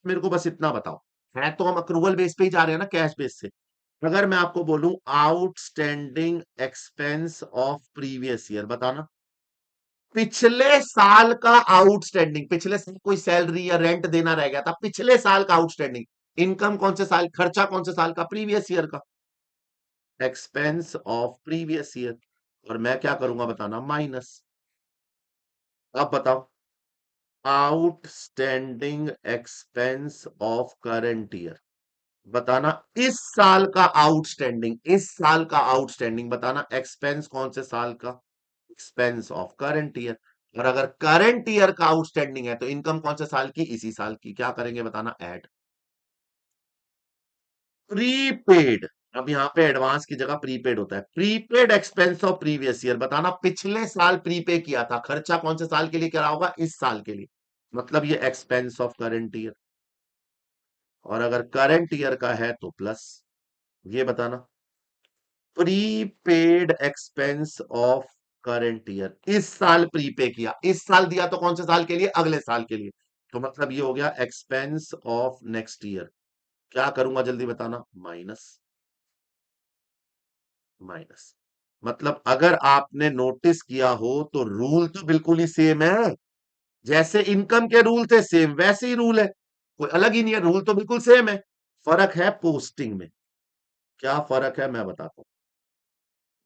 मेरे को बस इतना बताओ, है तो हम अक्रूवल बेस पे ही जा रहे हैं ना, कैश बेस से। अगर मैं आपको बोलूं outstanding expense of previous year, बताना पिछले साल का आउटस्टैंडिंग, पिछले साल कोई सैलरी या रेंट देना रह गया था, पिछले साल का आउटस्टैंडिंग। इनकम कौन से साल, खर्चा कौन से साल का, प्रीवियस ईयर का, एक्सपेंस ऑफ प्रीवियस ईयर। और मैं क्या करूंगा बताना, माइनस। अब बताओ, outstanding expense of current year, बताना इस साल का आउटस्टैंडिंग, इस साल का आउटस्टैंडिंग बताना, एक्सपेंस कौन से साल का, एक्सपेंस ऑफ करंट ईयर। और अगर करंट ईयर का आउटस्टैंडिंग है तो इनकम कौन से साल की, इसी साल की, क्या करेंगे बताना, ऐड। प्रीपेड, अब यहां पे एडवांस की जगह प्रीपेड होता है, prepaid expense of previous year, बताना पिछले साल प्रीपे किया था, खर्चा कौन से साल के लिए करा होगा, इस साल के लिए, मतलब ये एक्सपेंस ऑफ करंट ईयर। और अगर करंट ईयर का है तो प्लस, ये बताना prepaid expense of current year, इस साल प्रीपे किया, इस साल दिया तो कौन से साल के लिए, अगले साल के लिए, तो मतलब ये हो गया एक्सपेंस ऑफ नेक्स्ट ईयर। क्या करूंगा जल्दी बताना, माइनस, माइनस। मतलब अगर आपने नोटिस किया हो तो रूल तो बिल्कुल ही सेम है, जैसे इनकम के रूल थे सेम वैसे ही रूल है, कोई अलग ही नहीं है, रूल तो बिल्कुल सेम है। फर्क है पोस्टिंग में। क्या फर्क है मैं बताता हूं,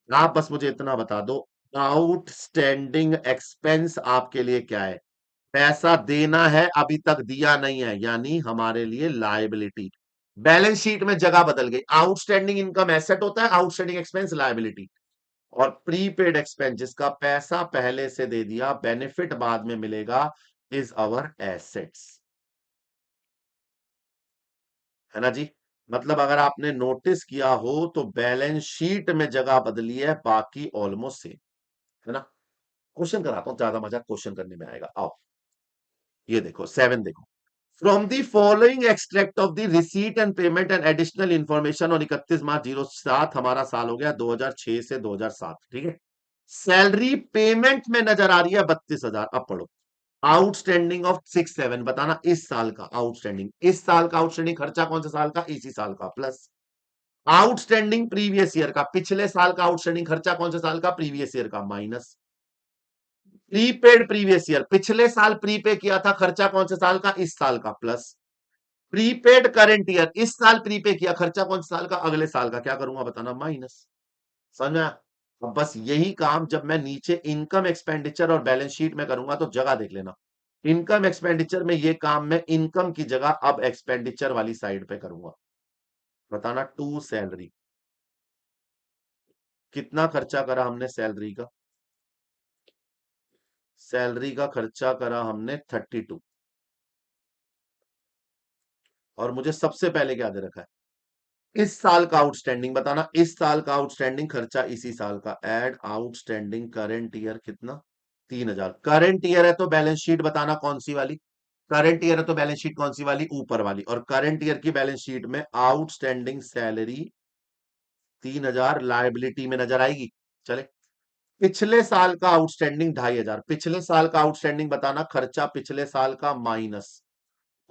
आप बस मुझे इतना बता दो, आउटस्टैंडिंग एक्सपेंस आपके लिए क्या है, पैसा देना है, अभी तक दिया नहीं है, यानी हमारे लिए लायबिलिटी। बैलेंस शीट में जगह बदल गई, आउटस्टैंडिंग इनकम एसेट होता है, आउटस्टैंडिंग एक्सपेंस लायबिलिटी। और प्रीपेड एक्सपेंस जिसका पैसा पहले से दे दिया, बेनिफिट बाद में मिलेगा, इज अवर एसेट्स, है ना जी। मतलब अगर आपने नोटिस किया हो तो बैलेंस शीट में जगह बदली है, बाकी ऑलमोस्ट सेम, है ना। क्वेश्चन कराता हूं, ज्यादा मजा क्वेश्चन करने में आएगा, आओ। ये देखो 7 देखो, from the following extract of the receipt and payment and additional information on 31 March 07, हमारा साल हो गया 2006 से 2007, ठीक है। सैलरी पेमेंट में नजर आ रही है 32,000, अब पढ़ो, आउटस्टैंडिंग ऑफ 6/7, बताना इस साल का आउटस्टैंडिंग, इस साल का आउटस्टैंडिंग, खर्चा कौन से साल का, इसी साल का, प्लस आउटस्टैंडिंग प्रीवियस ईयर का, पिछले साल का आउटस्टैंडिंग, खर्चा कौन से साल का, प्रीवियस ईयर का, माइनस प्रीपेड प्रीवियस ईयर, पिछले साल प्रीपे किया था, खर्चा कौन से साल का, इस साल का, प्लस प्रीपेड करंट ईयर, इस साल प्रीपे किया, खर्चा कौन से साल का, अगले साल का, क्या करूंगा बताना, माइनस। समझा। अब बस यही काम जब मैं नीचे इनकम एक्सपेंडिचर और बैलेंस शीट में करूंगा तो जगह देख लेना, इनकम एक्सपेंडिचर में ये काम मैं इनकम की जगह अब एक्सपेंडिचर वाली साइड पे करूंगा। बताना टू सैलरी, कितना खर्चा करा हमने सैलरी का, सैलरी का खर्चा करा हमने 32, और मुझे सबसे पहले क्या दे रखा है, इस साल का आउटस्टैंडिंग, बताना इस साल का आउटस्टैंडिंग, खर्चा इसी साल का, एड आउटस्टैंडिंग करंट ईयर कितना, 3,000। करंट ईयर है तो बैलेंस शीट बताना कौन सी वाली, करंट ईयर है तो बैलेंस शीट कौन सी वाली, ऊपर वाली, और करंट ईयर की बैलेंस शीट में आउटस्टैंडिंग सैलरी 3,000 लायबिलिटी में नजर आएगी। चले, पिछले साल का आउटस्टैंडिंग 2,500, पिछले साल का आउटस्टैंडिंग बताना, खर्चा पिछले साल का माइनस,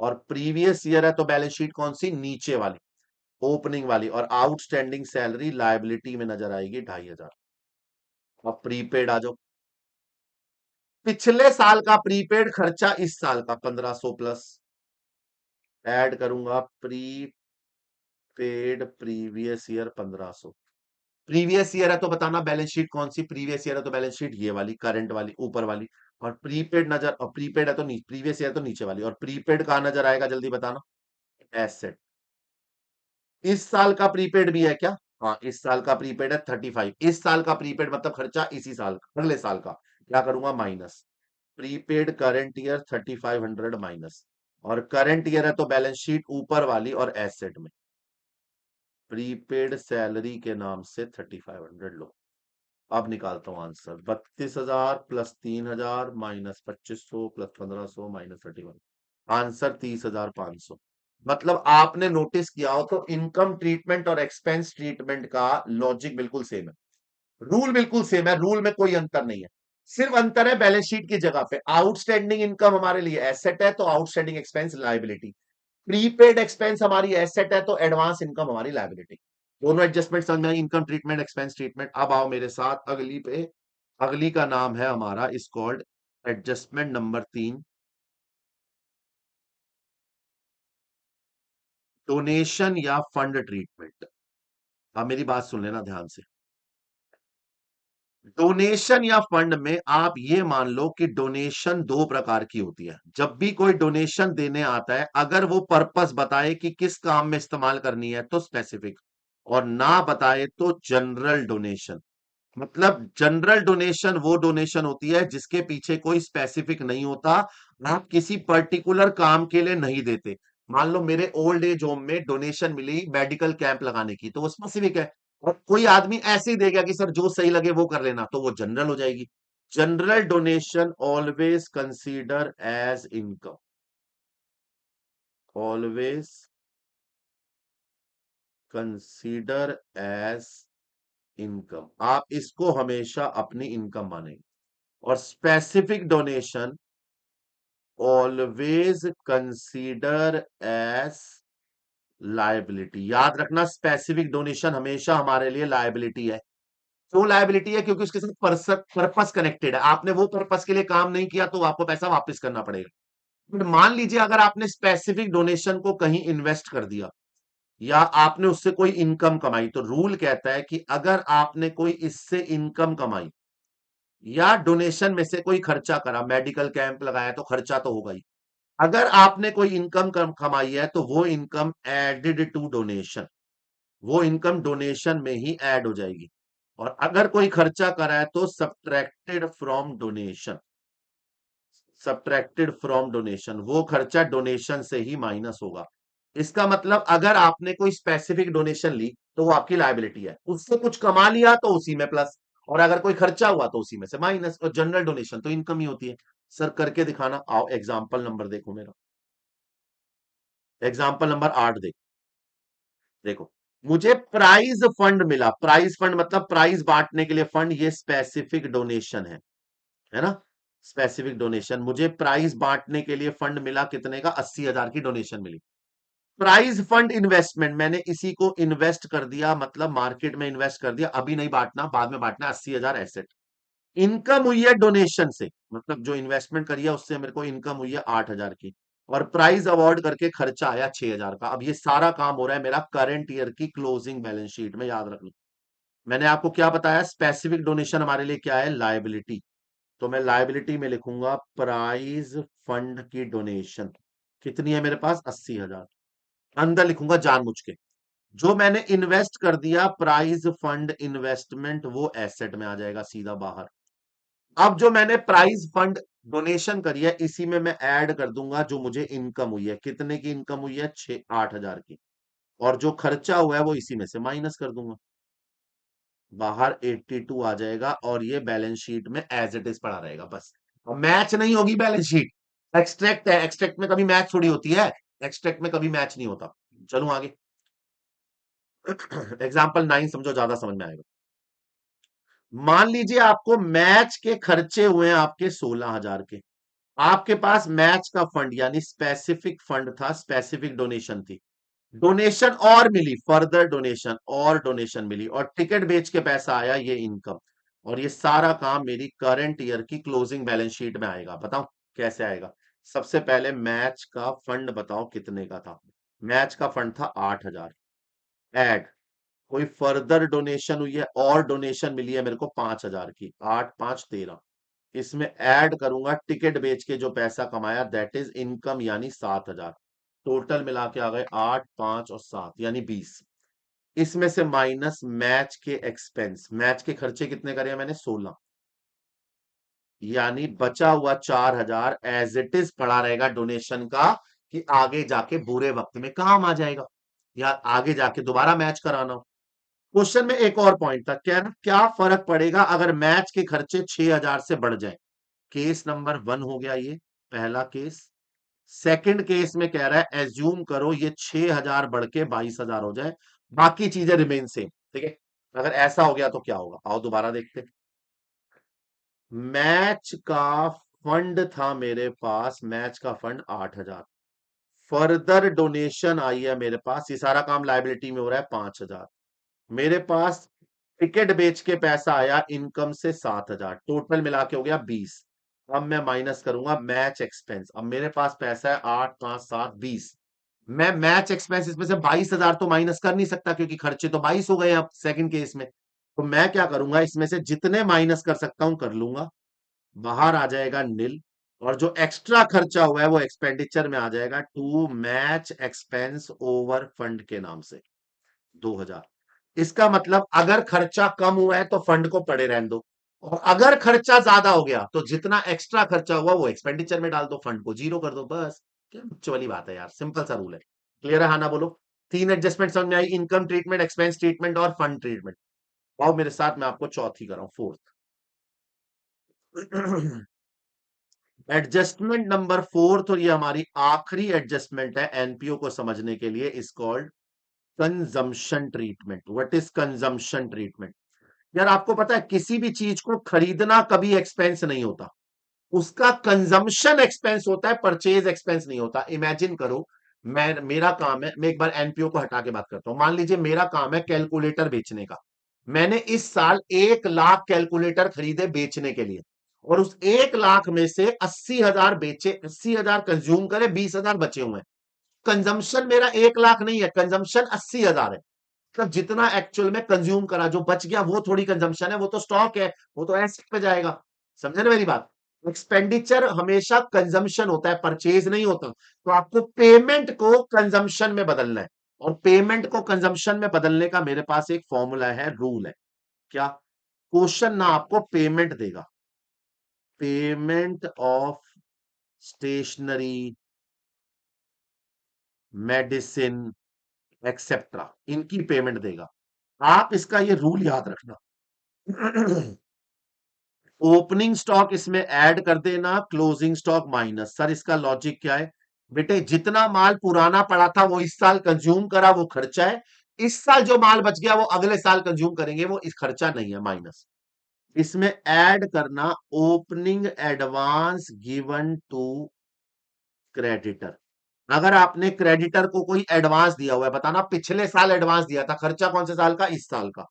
और प्रीवियस ईयर है तो बैलेंस शीट कौन सी, नीचे वाली, ओपनिंग वाली, और आउटस्टैंडिंग सैलरी लायबिलिटी में नजर आएगी 2,500। अब प्रीपेड आ जाओ, पिछले साल का प्रीपेड खर्चा इस साल का 1,500 प्लस, ऐड करूंगा prepaid previous year 1,500। Previous year है तो बताना बैलेंस शीट कौन सी, प्रीवियस ईयर है तो बैलेंस शीट ये वाली, करंट वाली ऊपर वाली, और प्रीपेड नजर, और प्रीपेड है तो प्रीवियस ईयर तो नीचे वाली, और प्रीपेड कहां नजर आएगा जल्दी बताना, एसेट। इस साल का प्रीपेड भी है क्या, हाँ इस साल का प्रीपेड है 35, इस साल का प्रीपेड मतलब खर्चा इसी साल का, अगले साल का, क्या करूंगा minus, prepaid current year 3,500 minus, और करंट ईयर है तो बैलेंस शीट ऊपर वाली और एसेट में, प्रीपेड सैलरी के नाम से 3,500 लो। अब निकालता हूं answer, 32,000 plus 3,000 minus 2,500 plus 1,500 minus 31, answer 30,500। मतलब आपने नोटिस किया हो तो इनकम ट्रीटमेंट और एक्सपेंस ट्रीटमेंट का लॉजिक बिल्कुल सेम है, रूल बिल्कुल सेम है, रूल में कोई अंतर नहीं है, सिर्फ अंतर है बैलेंस शीट की जगह पे, आउटस्टैंडिंग इनकम हमारे लिए एसेट है तो outstanding expense liability, prepaid expense हमारी एसेट है तो एडवांस इनकम हमारी लायबिलिटी। दोनों एडजस्टमेंट समझ में आई, इनकम ट्रीटमेंट एक्सपेंस ट्रीटमेंट। अब आओ मेरे साथ अगली पे, अगली का नाम है हमारा इस कॉल्ड एडजस्टमेंट नंबर 3, डोनेशन या फंड ट्रीटमेंट। अब मेरी बात सुन लेना ध्यान से, डोनेशन या फंड में आप ये मान लो कि डोनेशन दो प्रकार की होती है, जब भी कोई डोनेशन देने आता है अगर वो पर्पस बताए कि किस काम में इस्तेमाल करनी है तो स्पेसिफिक, और ना बताए तो जनरल डोनेशन। मतलब जनरल डोनेशन वो डोनेशन होती है जिसके पीछे कोई स्पेसिफिक नहीं होता, आप किसी पर्टिकुलर काम के लिए नहीं देते। मान लो मेरे ओल्ड एज होम में डोनेशन मिली मेडिकल कैंप लगाने की तो वो स्पेसिफिक है, और कोई आदमी ऐसे ही देगा कि सर जो सही लगे वो कर लेना तो वो जनरल हो जाएगी। General donation always consider as income, always consider as income, आप इसको हमेशा अपनी इनकम मानेंगे। और specific donation always consider as liability. याद रखना स्पेसिफिक डोनेशन हमेशा हमारे लिए लायबिलिटी है। क्यों लायबिलिटी है, क्योंकि उसके साथ पर्पस कनेक्टेड है, आपने वो पर्पस के लिए काम नहीं किया तो आपको पैसा वापस करना पड़ेगा। बट मान लीजिए अगर आपने स्पेसिफिक डोनेशन को कहीं इन्वेस्ट कर दिया या आपने उससे कोई इनकम कमाई, तो रूल कहता है कि अगर आपने कोई इससे इनकम कमाई या डोनेशन में से कोई खर्चा करा, मेडिकल कैंप लगाया तो खर्चा तो होगा ही, अगर आपने कोई इनकम कमाई है तो वो इनकम एडेड टू डोनेशन, वो इनकम डोनेशन में ही ऐड हो जाएगी, और अगर कोई खर्चा करा है तो subtracted from donation, subtracted from donation, वो खर्चा डोनेशन से ही माइनस होगा। इसका मतलब अगर आपने कोई स्पेसिफिक डोनेशन ली तो वो आपकी लायबिलिटी है, उससे कुछ कमा लिया तो उसी में प्लस, और अगर कोई खर्चा हुआ तो उसी में से माइनस, और जनरल डोनेशन तो इनकम ही होती है। सर करके दिखाना, आओ एग्जाम्पल नंबर देखो मेरा, एग्जाम्पल नंबर 8 देखो। देखो मुझे प्राइज फंड मिला, प्राइज फंड मतलब प्राइज बांटने के लिए फंड, ये स्पेसिफिक डोनेशन है ना, स्पेसिफिक डोनेशन, मुझे प्राइज बांटने के लिए फंड मिला, कितने का, 80,000 की डोनेशन मिली। प्राइज फंड इन्वेस्टमेंट, मैंने इसी को इन्वेस्ट कर दिया, मतलब मार्केट में इन्वेस्ट कर दिया, अभी नहीं बांटना बाद में बांटना, 80,000 एसेट। इनकम हुई है डोनेशन से, मतलब जो इन्वेस्टमेंट करी है उससे मेरे को इनकम हुई है 8,000 की, और प्राइज अवार्ड करके खर्चा आया 6,000 का। अब ये सारा काम हो रहा है मेरा करंट ईयर की क्लोजिंग बैलेंस शीट में, याद रखना। मैंने आपको क्या बताया, स्पेसिफिक डोनेशन हमारे लिए क्या है, लायबिलिटी, तो मैं लायबिलिटी में लिखूंगा प्राइज फंड की डोनेशन, कितनी है मेरे पास, 80,000, अंदर लिखूंगा जानबूझ के, जो मैंने इन्वेस्ट कर दिया प्राइज फंड इन्वेस्टमेंट वो एसेट में आ जाएगा सीधा बाहर। अब जो मैंने प्राइज फंड डोनेशन करी है इसी में मैं ऐड कर दूंगा जो मुझे इनकम हुई है, कितने की इनकम हुई है, 8,000 की, और जो खर्चा हुआ है वो इसी में से माइनस कर दूंगा, बाहर 82 आ जाएगा, और ये बैलेंस शीट में एज इट इज पड़ा रहेगा बस। मैच नहीं होगी बैलेंस शीट, एक्सट्रैक्ट है, एक्सट्रैक्ट में कभी मैच थोड़ी होती है, एक्सट्रैक्ट में कभी मैच नहीं होता। चलो आगे, एग्जाम्पल 9 समझो, ज्यादा समझ में आएगा। मान लीजिए आपको मैच के खर्चे हुए हैं आपके 16,000 के, आपके पास मैच का फंड यानी स्पेसिफिक फंड था, स्पेसिफिक डोनेशन थी, डोनेशन और मिली, फर्दर डोनेशन और डोनेशन मिली, और टिकट बेच के पैसा आया, ये इनकम। और ये सारा काम मेरी करंट ईयर की क्लोजिंग बैलेंस शीट में आएगा। बताओ कैसे आएगा? सबसे पहले मैच का फंड बताओ कितने का था? मैच का फंड था 8,000। ऐड कोई फर्दर डोनेशन हुई है और डोनेशन मिली है मेरे को 5,000 की, 8 5 13, इसमें ऐड करूंगा टिकट बेच के जो पैसा कमाया, दैट इज इनकम, यानी 7,000। टोटल मिला के आ गए 8 5 और 7 यानी 20। इसमें से माइनस मैच के एक्सपेंस, मैच के खर्चे कितने करे हैं मैंने? 16, यानी बचा हुआ 4,000 एज इट इज पड़ा रहेगा डोनेशन का, कि आगे जाके बुरे वक्त में काम आ जाएगा, या आगे जाके दोबारा मैच कराना हो। क्वेश्चन में एक और पॉइंट था, क्या क्या फर्क पड़ेगा अगर मैच के खर्चे 6,000 से बढ़ जाए? केस नंबर 1 हो गया ये, पहला केस। सेकंड केस में कह रहा है एज्यूम करो ये 6,000 बढ़ के 22,000 हो जाए, बाकी चीजें रिमेन सेम। ठीक है, अगर ऐसा हो गया तो क्या होगा, आओ दोबारा देखते हैं। मैच का फंड था मेरे पास, मैच का फंड 8,000, फर्दर डोनेशन आई है मेरे पास, ये सारा काम लाइबिलिटी में हो रहा है 5,000, मेरे पास टिकट बेच के पैसा आया इनकम से 7,000, टोटल मिला के हो गया 20। अब मैं माइनस करूंगा मैच एक्सपेंस, अब मेरे पास पैसा है 8 5 7 20, मैं मैच एक्सपेंस इसमें से 22,000 तो माइनस कर नहीं सकता, क्योंकि खर्चे तो 22 हो गए अब सेकंड केस में। तो मैं क्या करूंगा, इसमें से जितने माइनस कर सकता हूं कर लूंगा, बाहर आ जाएगा नील, और जो एक्स्ट्रा खर्चा हुआ है वो एक्सपेंडिचर में आ जाएगा, to match expense over fund के नाम से 2,000। इसका मतलब अगर खर्चा कम हुआ है तो फंड को पड़े रहने दो, और अगर खर्चा ज्यादा हो गया तो जितना एक्स्ट्रा खर्चा हुआ वो एक्सपेंडिचर में डाल दो, फंड को जीरो कर दो, बस। क्या बच्चों वाली बात है यार, सिंपल सा रूल है। क्लियर है? हाँ ना बोलो। तीन एडजस्टमेंट समझ में आई, इनकम ट्रीटमेंट, एक्सपेंस ट्रीटमेंट और फंड ट्रीटमेंट। आओ मेरे साथ, मैं आपको चौथी कराऊं, फोर्थ। एडजस्टमेंट नंबर फोर्थ, और ये हमारी आखिरी एडजस्टमेंट है एनपीओ को समझने के लिए, is called consumption treatment. What is consumption treatment? यार आपको पता है किसी भी चीज को खरीदना कभी एक्सपेंस नहीं होता, उसका कंजम्पशन एक्सपेंस होता है, परचेज एक्सपेंस नहीं होता। इमेजिन करो, मैं, मेरा काम है, मैं एक बार एनपीओ को हटा के बात करता हूं, मान लीजिए मेरा काम है कैलकुलेटर बेचने का, मैंने इस साल 1 लाख कैलकुलेटर खरीदे बेचने के लिए, और उस 1 लाख में से 80,000 बेचे, 80,000 कंज्यूम करे, 20,000 बचे हुए हैं। कंजम्पशन मेरा 1 लाख नहीं है, कंजम्पशन 80,000 है। मतलब जितना एक्चुअल में कंज्यूम करा, जो बच गया वो थोड़ी कंजम्पशन है, वो तो स्टॉक है, वो तो एसेट पे जाएगा। समझे ना मेरी बात? एक्सपेंडिचर हमेशा कंजम्पशन होता है, परचेज नहीं होता। तो आपको पेमेंट को कंजम्पशन में बदलना है, और पेमेंट को कंजम्पशन में बदलने का मेरे पास एक फॉर्मूला है, रूल है। क्या? क्वेश्चन ना आपको पेमेंट देगा, payment of stationery, medicine, etcetera, इनकी पेमेंट देगा। आप इसका ये रूल याद रखना। ओपनिंग स्टॉक इसमें ऐड कर देना, क्लोजिंग स्टॉक माइनस। सर इसका लॉजिक क्या है? बेटे जितना माल पुराना पड़ा था वो इस साल कंज्यूम करा, वो खर्चा है। इस साल जो माल बच गया वो अगले साल कंज्यूम करेंगे, वो इस खर्चा नहीं है, माइनस। इसमें ऐड करना opening advance given to creditor. अगर आपने क्रेडिटर को कोई एडवांस दिया हुआ है, बताना पिछले साल एडवांस दिया था, खर्चा कौन से साल का? इस साल का।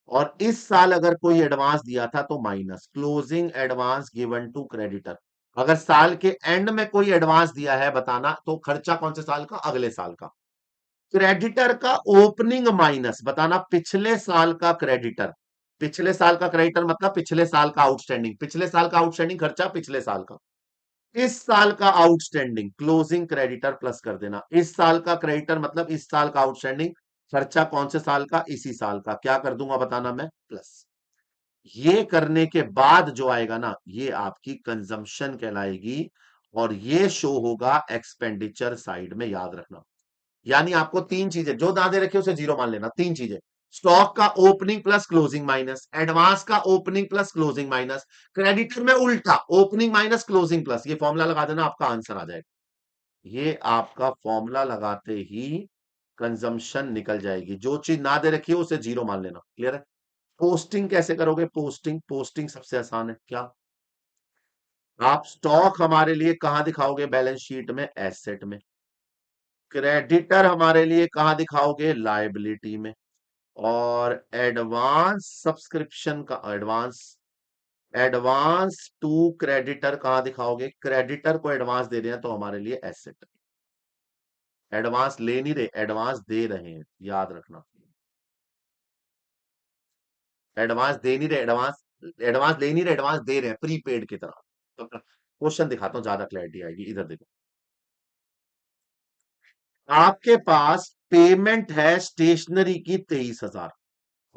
और इस साल अगर कोई एडवांस दिया था तो minus, closing advance given to creditor. अगर साल के एंड में कोई एडवांस दिया है, बताना तो खर्चा कौन से साल का? अगले साल का। क्रेडिटर का ओपनिंग माइनस, बताना पिछले साल का क्रेडिटर। पिछले साल का क्रेडिटर मतलब पिछले साल का आउटस्टैंडिंग, पिछले साल का आउटस्टैंडिंग खर्चा पिछले साल का। इस साल का आउटस्टैंडिंग, क्लोजिंग क्रेडिटर प्लस कर देना। इस साल का क्रेडिटर मतलब इस साल का आउटस्टैंडिंग, खर्चा कौन से साल का? इसी साल का। क्या कर दूंगा बताना मैं? प्लस। ये करने के बाद जो आएगा ना, ये आपकी कंजम्पशन कहलाएगी, और ये शो होगा एक्सपेंडिचर साइड में, याद रखना। यानी आपको तीन चीजें जो ना दे रखे उसे जीरो मान लेना, तीन चीजें। स्टॉक का opening plus closing minus, advance का opening plus closing minus, creditor में उल्टा ओपनिंग माइनस क्लोजिंग प्लस। ये फॉर्मूला लगा देना, आपका आंसर आ जाएगा। ये आपका फॉर्मूला लगाते ही कंजम्पशन निकल जाएगी, जो चीज ना दे रखी है उसे जीरो मान लेना। क्लियर है? पोस्टिंग कैसे करोगे? पोस्टिंग पोस्टिंग सबसे आसान है क्या? आप स्टॉक हमारे लिए कहां दिखाओगे? बैलेंस शीट में, एसेट में। क्रेडिटर हमारे लिए कहां दिखाओगे? लायबिलिटी में। और एडवांस सब्सक्रिप्शन का एडवांस, एडवांस टू क्रेडिटर कहां दिखाओगे? क्रेडिटर को एडवांस दे रहे हैं तो हमारे लिए एसेट। एडवांस ले नहीं रहे, एडवांस दे रहे हैं, याद रखना। एडवांस दे नहीं रहे, एडवांस, एडवांस ले नहीं रहे, एडवांस दे रहे हैं प्रीपेड की तरह। तो क्वेश्चन दिखाता हूं, ज्यादा क्लैरिटी आएगी, इधर देखो। आपके पास पेमेंट है स्टेशनरी की 23,000,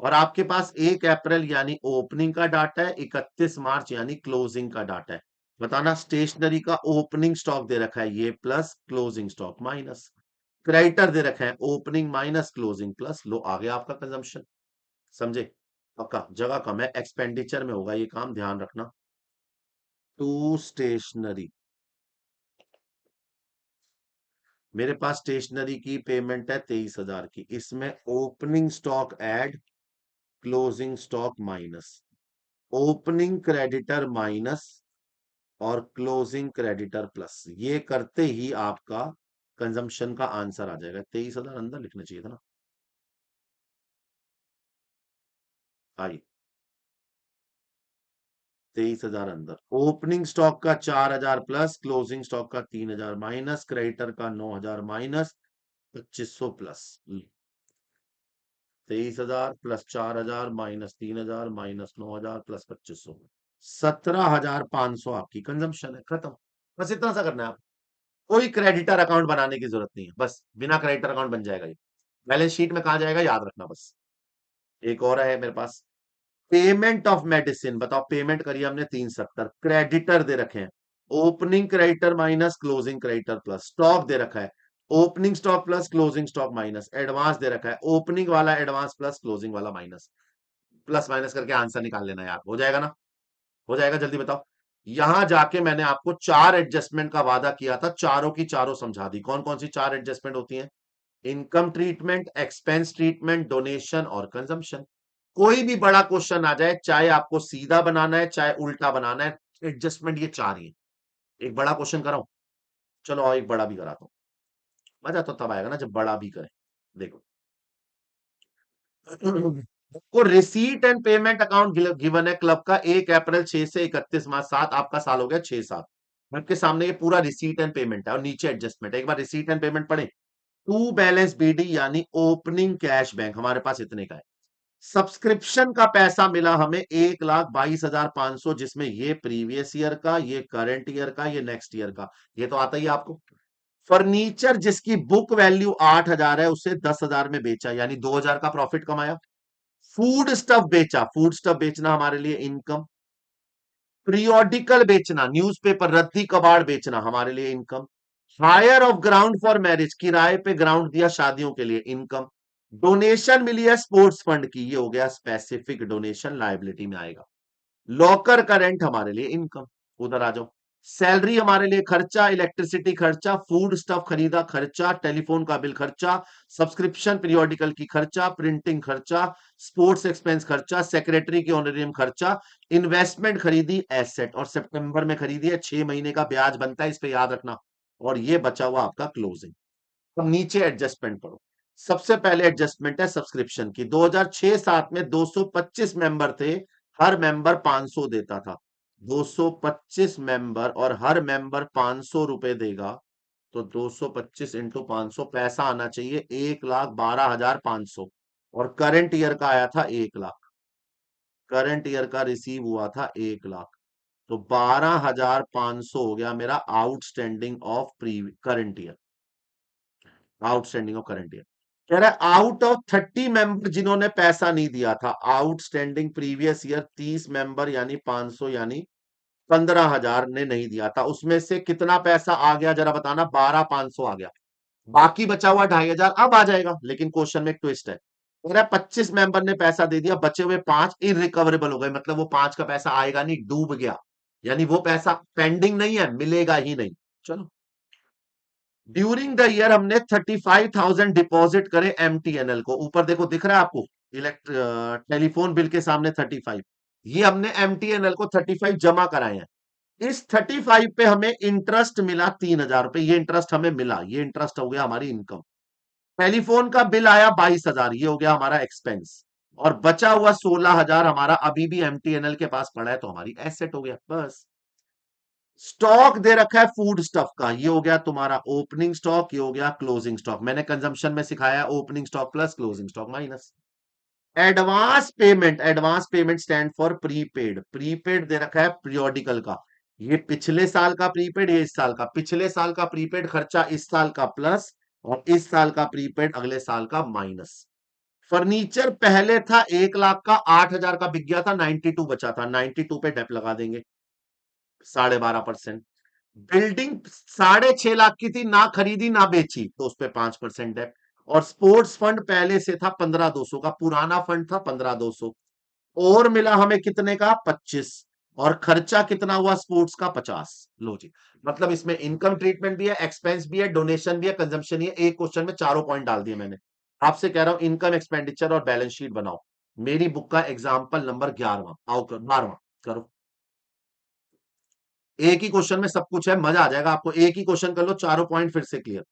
और आपके पास 1 अप्रैल यानी ओपनिंग का डाटा है, 31 मार्च यानी क्लोजिंग का डाटा है। बताना स्टेशनरी का ओपनिंग स्टॉक दे रखा है ये, plus closing stock minus. Creditor दे रखे हैं ओपनिंग माइनस क्लोजिंग प्लस, लो आ गया आपका कंजम्पशन। समझे? पक्का, जगह कम है, एक्सपेंडिचर में होगा ये काम, ध्यान रखना। टू स्टेशनरी, मेरे पास स्टेशनरी की पेमेंट है 23,000 की, इसमें opening stock add, closing stock minus, opening creditor minus और क्लोजिंग क्रेडिटर प्लस, ये करते ही आपका कंजम्पशन का आंसर आ जाएगा। 23,000 अंदर लिखना चाहिए था ना। आई 23,000 अंदर, ओपनिंग स्टॉक का 4,000 प्लस, क्लोजिंग स्टॉक का 3,000 माइनस, क्रेडिटर का 9,000 minus, 2500 plus. 23,000 plus 4,000 minus 3,000 minus 9,000 plus 2500, 17,500 आपकी कंजम्पशन है, खत्म। बस इतना सा करना है आप, कोई क्रेडिटर अकाउंट बनाने की जरूरत नहीं है, बस बिना क्रेडिटर अकाउंट बन जाएगा ये। बैलेंस शीट में कहा जाएगा, याद रखना बस। एक और है मेरे पास, पेमेंट ऑफ मेडिसिन, बताओ पेमेंट करी हमने 370, क्रेडिटर दे रखे हैं opening creditor minus closing creditor plus, stock दे रखा है opening stock plus closing stock minus, advance दे रखा है ओपनिंग वाला एडवांस प्लस क्लोजिंग वाला माइनस। प्लस माइनस करके आंसर निकाल लेना यार, हो जाएगा ना? हो जाएगा, जल्दी बताओ। यहां जाके मैंने आपको 4 एडजस्टमेंट का वादा किया था, चारों की चारों समझा दी। कौन कौन सी 4 एडजस्टमेंट होती हैं? Income treatment, expense treatment, donation और कंजम्पशन। कोई भी बड़ा क्वेश्चन आ जाए, चाहे आपको सीधा बनाना है चाहे उल्टा बनाना है, एडजस्टमेंट ये 4 ही है। एक बड़ा क्वेश्चन कराऊं? चलो और एक बड़ा भी कराता हूं, मजा तो तब आएगा ना जब बड़ा भी करें। देखो, को receipt and payment account given है क्लब का, 1 अप्रैल 6 से 31 मार्च, 7 आपका साल हो गया, 6-7। आपके सामने ये पूरा रिसीट एंड पेमेंट है और नीचे एडजस्टमेंट है, एक बार रिसीट एंड पेमेंट पढ़े। टू बैलेंस बीडी यानी ओपनिंग कैश बैंक हमारे पास इतने का है। सब्सक्रिप्शन का पैसा मिला हमें 1,22,500, जिसमें ये प्रीवियस ईयर का, ये करंट ईयर का, ये नेक्स्ट ईयर का, ये तो आता ही है आपको। फर्नीचर जिसकी बुक वैल्यू 8,000 है, उसे 10,000 में बेचा यानी 2,000 का प्रॉफिट कमाया। फूड स्टफ बेचा, फूड स्टफ बेचना हमारे लिए इनकम। पीरियोडिकल बेचना, न्यूज़पेपर रद्दी कबाड़ बेचना हमारे लिए income. Hire of ground for marriage, किराए पे ग्राउंड दिया शादियों के लिए, इनकम। डोनेशन मिली है स्पोर्ट्स फंड की, ये हो गया स्पेसिफिक डोनेशन, लायबिलिटी में आएगा। लॉकर का रेंट हमारे लिए इनकम, उधर आ जाओ। सैलरी हमारे लिए खर्चा, इलेक्ट्रिसिटी खर्चा, फूड स्टफ खरीदा खर्चा, टेलीफोन का बिल खर्चा, सब्सक्रिप्शन पीरियोडिकल की खर्चा, प्रिंटिंग खर्चा, स्पोर्ट्स एक्सपेंस खर्चा, सेक्रेटरी की ऑनरेरियम खर्चा, इन्वेस्टमेंट खरीदी एसेट, और सितंबर में खरीदी है, 6 महीने का ब्याज बनता है इस पे, याद रखना। और ये बचा हुआ आपका क्लोजिंग। अब नीचे एडजस्टमेंट पढ़ो। सबसे पहले एडजस्टमेंट है सब्सक्रिप्शन की, 2006-7 में 225 मेंबर थे, हर मेंबर 500 देता था। 225 मेंबर और हर मेंबर 500 रुपए देगा, तो 225 इंटू 500 पैसा आना चाहिए 1,12,500, और करंट ईयर का आया था 1 लाख। करंट ईयर का रिसीव हुआ था 1 लाख, तो 12,500 हो गया मेरा outstanding of pre current year, outstanding of current year. कह रहा है आउट ऑफ 30 मेंबर जिन्होंने पैसा नहीं दिया था, आउटस्टैंडिंग प्रीवियस ईयर 30 मेंबर यानी 500 यानी 15,000 ने नहीं दिया था, उसमें से कितना पैसा आ गया जरा बताना? 12,500 आ गया, बाकी बचा हुआ 2,500 अब आ जाएगा। लेकिन क्वेश्चन में एक ट्विस्ट है, कह रहा है 25 मेंबर ने पैसा दे दिया, बचे हुए 5 इनरिकवरेबल हो गए, मतलब वो 5 का पैसा आएगा नहीं, डूब गया, यानी वो पैसा पेंडिंग नहीं है, मिलेगा ही नहीं। चलो, ड्यूरिंग द ईयर हमने 35,000 डिपॉजिट करे एमटीएनएल को, ऊपर देखो दिख रहा है आपको, टेलीफोन बिल के सामने 35, ये हमने एमटीएनएल को 35 जमा कराए हैं। इस 35 पे हमें इंटरेस्ट मिला 3,000 रुपए, ये इंटरेस्ट हमें मिला, ये इंटरेस्ट हो गया हमारी इनकम। टेलीफोन का बिल आया 22,000, ये हो गया हमारा एक्सपेंस। और बचा हुआ 16,000 हमारा अभी भी एमटीएनएल के पास पड़ा है, तो हमारी एसेट हो गया बस। स्टॉक दे रखा है फूड स्टफ का, ये हो गया तुम्हारा ओपनिंग स्टॉक, ये हो गया क्लोजिंग स्टॉक। मैंने कंजम्पशन में सिखाया opening stock plus closing stock minus. Advance payment stand for prepaid, prepaid दे रखा है पीरियोडिकल का, ये पिछले साल का प्रीपेड, ये इस साल का। पिछले साल का प्रीपेड खर्चा इस साल का प्लस, और इस साल का प्रीपेड अगले साल का माइनस। फर्नीचर पहले था 1 लाख का, 8,000 का बिक गया था, 92 बचा था, 92 पे डेप लगा देंगे 12.5%। बिल्डिंग 6.5 लाख की थी, ना खरीदी ना बेची, तो उस पे 5% डेप। और स्पोर्ट्स फंड पहले से था 15,200 का, पुराना फंड था 15,200, और मिला हमें कितने का 25, और खर्चा कितना हुआ स्पोर्ट्स का 50। लो जी, मतलब इसमें इनकम ट्रीटमेंट भी है, एक्सपेंस भी है, डोनेशन भी है, कंजम्पशन भी है। एक क्वेश्चन में चारों पॉइंट डाल दिए मैंने। आपसे कह रहा हूं इनकम एक्सपेंडिचर और बैलेंस शीट बनाओ। मेरी बुक का एग्जाम्पल नंबर 11वां, आओ कर 12वां करो। एक ही क्वेश्चन में सब कुछ है, मजा आ जाएगा आपको। एक ही क्वेश्चन कर लो, चारों पॉइंट फिर से क्लियर।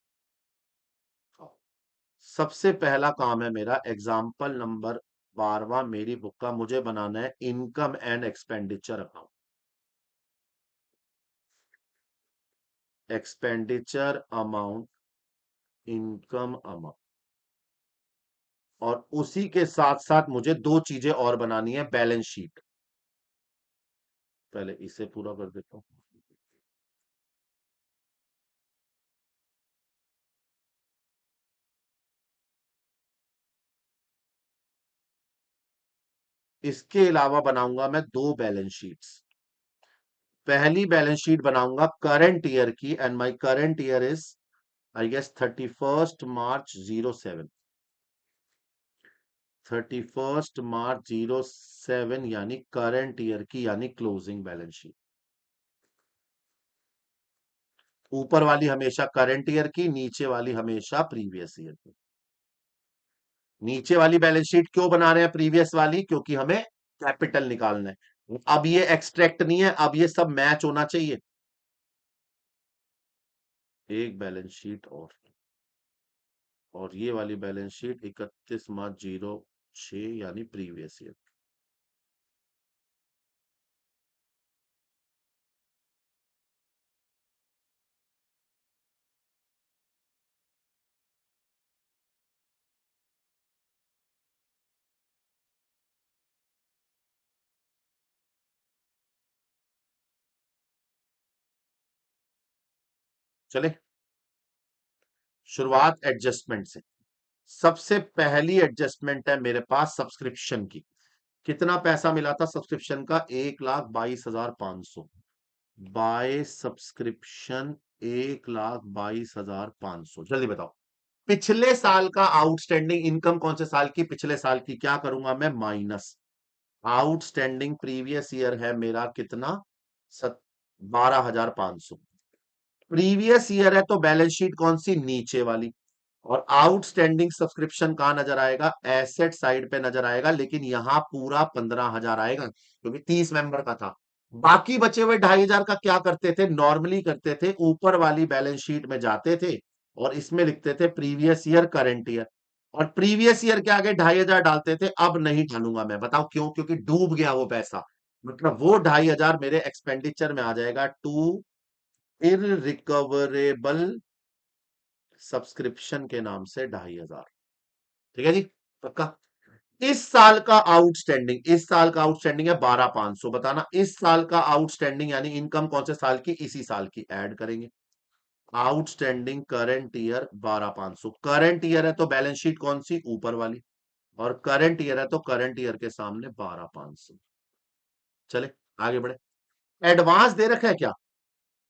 सबसे पहला काम है मेरा एग्जाम्पल नंबर 12वां मेरी बुक का, मुझे बनाना है income and expenditure account. Expenditure amount, income amount, और उसी के साथ साथ मुझे दो चीजें और बनानी है, बैलेंस शीट। पहले इसे पूरा कर देता हूं। इसके अलावा बनाऊंगा मैं दो बैलेंस शीट्स। पहली बैलेंस शीट बनाऊंगा करंट ईयर की, and my current year is I guess 31 March 07। 31 March 07 यानी करंट ईयर की, यानी क्लोजिंग बैलेंस शीट। ऊपर वाली हमेशा करंट ईयर की, नीचे वाली हमेशा प्रीवियस ईयर की। नीचे वाली बैलेंस शीट क्यों बना रहे हैं प्रीवियस वाली? क्योंकि हमें कैपिटल निकालना है। अब ये एक्सट्रैक्ट नहीं है, अब ये सब मैच होना चाहिए। एक बैलेंस शीट और ये वाली बैलेंस शीट 31 मार्च 06 यानी प्रीवियस ईयर। चले, शुरुआत एडजस्टमेंट से। सबसे पहली एडजस्टमेंट है मेरे पास सब्सक्रिप्शन की। कितना पैसा मिला था सब्सक्रिप्शन का? 1,22,500 बाय सब्सक्रिप्शन, 1,22,500। जल्दी बताओ, पिछले साल का आउटस्टैंडिंग इनकम कौन से साल की? पिछले साल की। क्या करूंगा मैं? माइनस आउटस्टैंडिंग प्रीवियस ईयर है मेरा कितना? 12,500। प्रीवियस ईयर है तो बैलेंस शीट कौन सी? नीचे वाली। और आउटस्टैंडिंग सब्सक्रिप्शन कहां नजर आएगा? एसेट साइड पे नजर आएगा, लेकिन यहां पूरा 15,000 आएगा क्योंकि 30 मेंबर का था। बाकी बचे हुए 2,500 का क्या करते थे? नॉर्मली करते थे, ऊपर वाली बैलेंस शीट में जाते थे और इसमें लिखते थे प्रीवियस ईयर करंट ईयर, और प्रीवियस ईयर के आगे 2,500 डालते थे। अब नहीं डालूंगा मैं, बताओ क्यों? क्योंकि डूब गया वो पैसा। मतलब वो 2,500 मेरे एक्सपेंडिचर में आ जाएगा, टू इररिकवरेबल सब्सक्रिप्शन के नाम से 2,500। ठीक है जी, पक्का। इस साल का आउटस्टैंडिंग, इस साल का आउटस्टैंडिंग है 12,500। बताना इस साल का आउटस्टैंडिंग यानी इनकम कौन से साल की? इसी साल की। ऐड करेंगे outstanding current year 12,500। Current year है तो बैलेंस शीट कौन सी? ऊपर वाली। और करंट ईयर है तो करंट ईयर के सामने 12,500। चले आगे बढ़े। एडवांस दे रखा है क्या?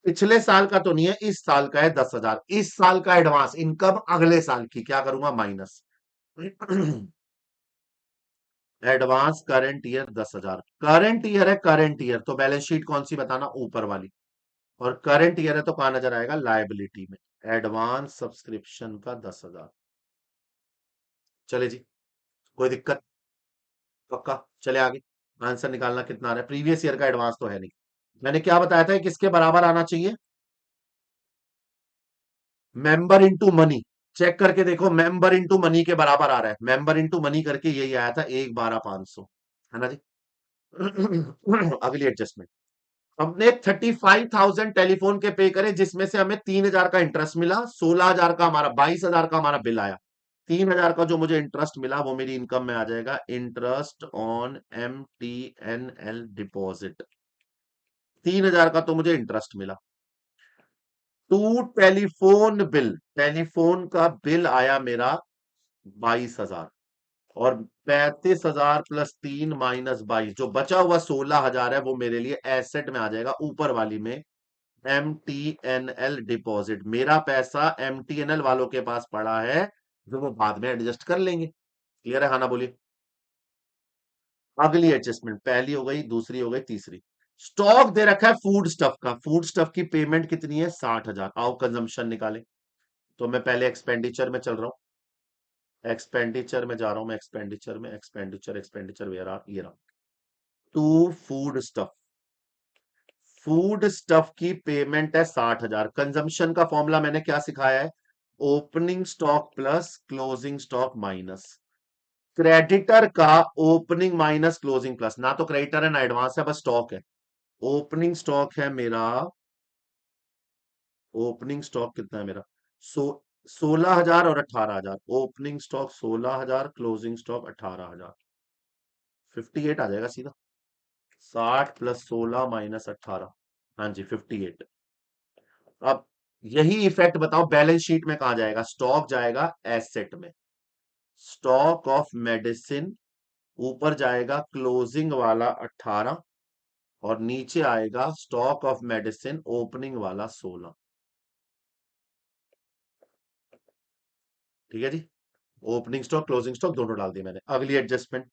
पिछले साल का तो नहीं है, इस साल का है 10,000। इस साल का एडवांस इनकम अगले साल की, क्या करूंगा? Minus advance current year 10,000। Current year है, करंट ईयर तो बैलेंस शीट कौन सी? बताना, ऊपर वाली। और करंट ईयर है तो कहां नजर आएगा? लायबिलिटी में। एडवांस सब्सक्रिप्शन का 10,000। चले जी, कोई दिक्कत? पक्का। चले आगे। आंसर निकालना कितना आ रहा है, प्रीवियस ईयर का एडवांस तो है नहीं। मैंने क्या बताया था, किसके बराबर आना चाहिए, मेंबर इनटू मनी। चेक करके देखो, मेंबर इनटू मनी के बराबर आ रहा है, मेंबर इनटू मनी करके यही आया था 1,12,500, है ना जी। अगली एडजस्टमेंट, हमने 35,000 टेलीफोन के पे करे, जिसमें से हमें 3,000 का इंटरेस्ट मिला, 16,000 का हमारा, 22,000 का हमारा बिल आया। 3,000 का जो मुझे इंटरेस्ट मिला वो मेरी इनकम में आ जाएगा, इंटरेस्ट ऑन MTNL डिपॉजिट। 3,000 का तो मुझे इंटरेस्ट मिला। टू टेलीफोन बिल, टेलीफोन का बिल आया मेरा 22,000, और 35,000 प्लस 3 - 22, जो बचा हुआ 16,000 है, वो मेरे लिए एसेट में आ जाएगा, ऊपर वाली में। MTNL डिपॉजिट, मेरा पैसा MTNL वालों के पास पड़ा है, जो वो बाद में एडजस्ट कर लेंगे। क्लियर है, खाना बोलिए। अगली एडजस्टमेंट, पहली हो गई, दूसरी हो गई, तीसरी। स्टॉक दे रखा है फूड स्टफ का, फूड स्टफ की पेमेंट कितनी है, 60,000। आओ कंजम्पशन निकाले। तो मैं पहले एक्सपेंडिचर में चल रहा हूं, एक्सपेंडिचर में जा रहा हूं, मैं एक्सपेंडिचर में, एक्सपेंडिचर, एक्सपेंडिचर वेयर आर, ये रहा। To food stuff, food stuff की पेमेंट है 60,000। कंजम्पशन का फॉर्मूला मैंने क्या सिखाया है, opening stock plus closing stock minus. Creditor का ओपनिंग माइनस क्लोजिंग प्लस, ना तो क्रेडिटर है ना एडवांस है, बस स्टॉक है। ओपनिंग स्टॉक है मेरा, ओपनिंग स्टॉक कितना है मेरा, सो 16,000 और 18,000। ओपनिंग स्टॉक 16,000, क्लोजिंग स्टॉक 18,000, 58 आ जाएगा सीधा। 60 प्लस 16 - 18, हाँ जी 58। अब यही इफेक्ट बताओ बैलेंस शीट में कहा जाएगा, स्टॉक जाएगा एसेट में, स्टॉक ऑफ मेडिसिन, ऊपर जाएगा क्लोजिंग वाला 18, और नीचे आएगा स्टॉक ऑफ मेडिसिन ओपनिंग वाला 16। ठीक है जी, ओपनिंग स्टॉक क्लोजिंग स्टॉक दोनों डाल दिए मैंने। अगली एडजस्टमेंट,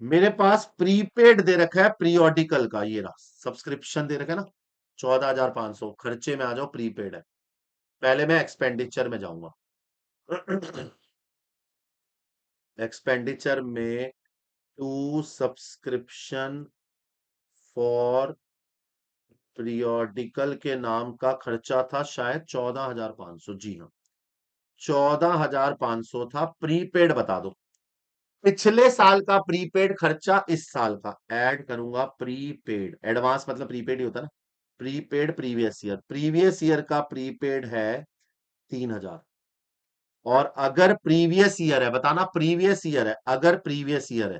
मेरे पास प्रीपेड दे रखा है पीरियोडिकल का, ये रहा सब्सक्रिप्शन दे रखा है ना, 14,500, खर्चे में आ जाओ, प्रीपेड है। पहले मैं एक्सपेंडिचर में जाऊंगा। एक्सपेंडिचर में, टू सब्सक्रिप्शन फॉर पीरियोडिकल के नाम का खर्चा था शायद 14,500, जी हाँ 14,500 था। प्रीपेड बता दो, पिछले साल का प्रीपेड खर्चा इस साल का ऐड करूंगा, प्रीपेड, एडवांस मतलब प्रीपेड ही होता है ना। Prepaid previous year, previous year का प्रीपेड है 3,000, और अगर प्रीवियस ईयर है, बताना प्रीवियस ईयर है, अगर प्रीवियस ईयर है,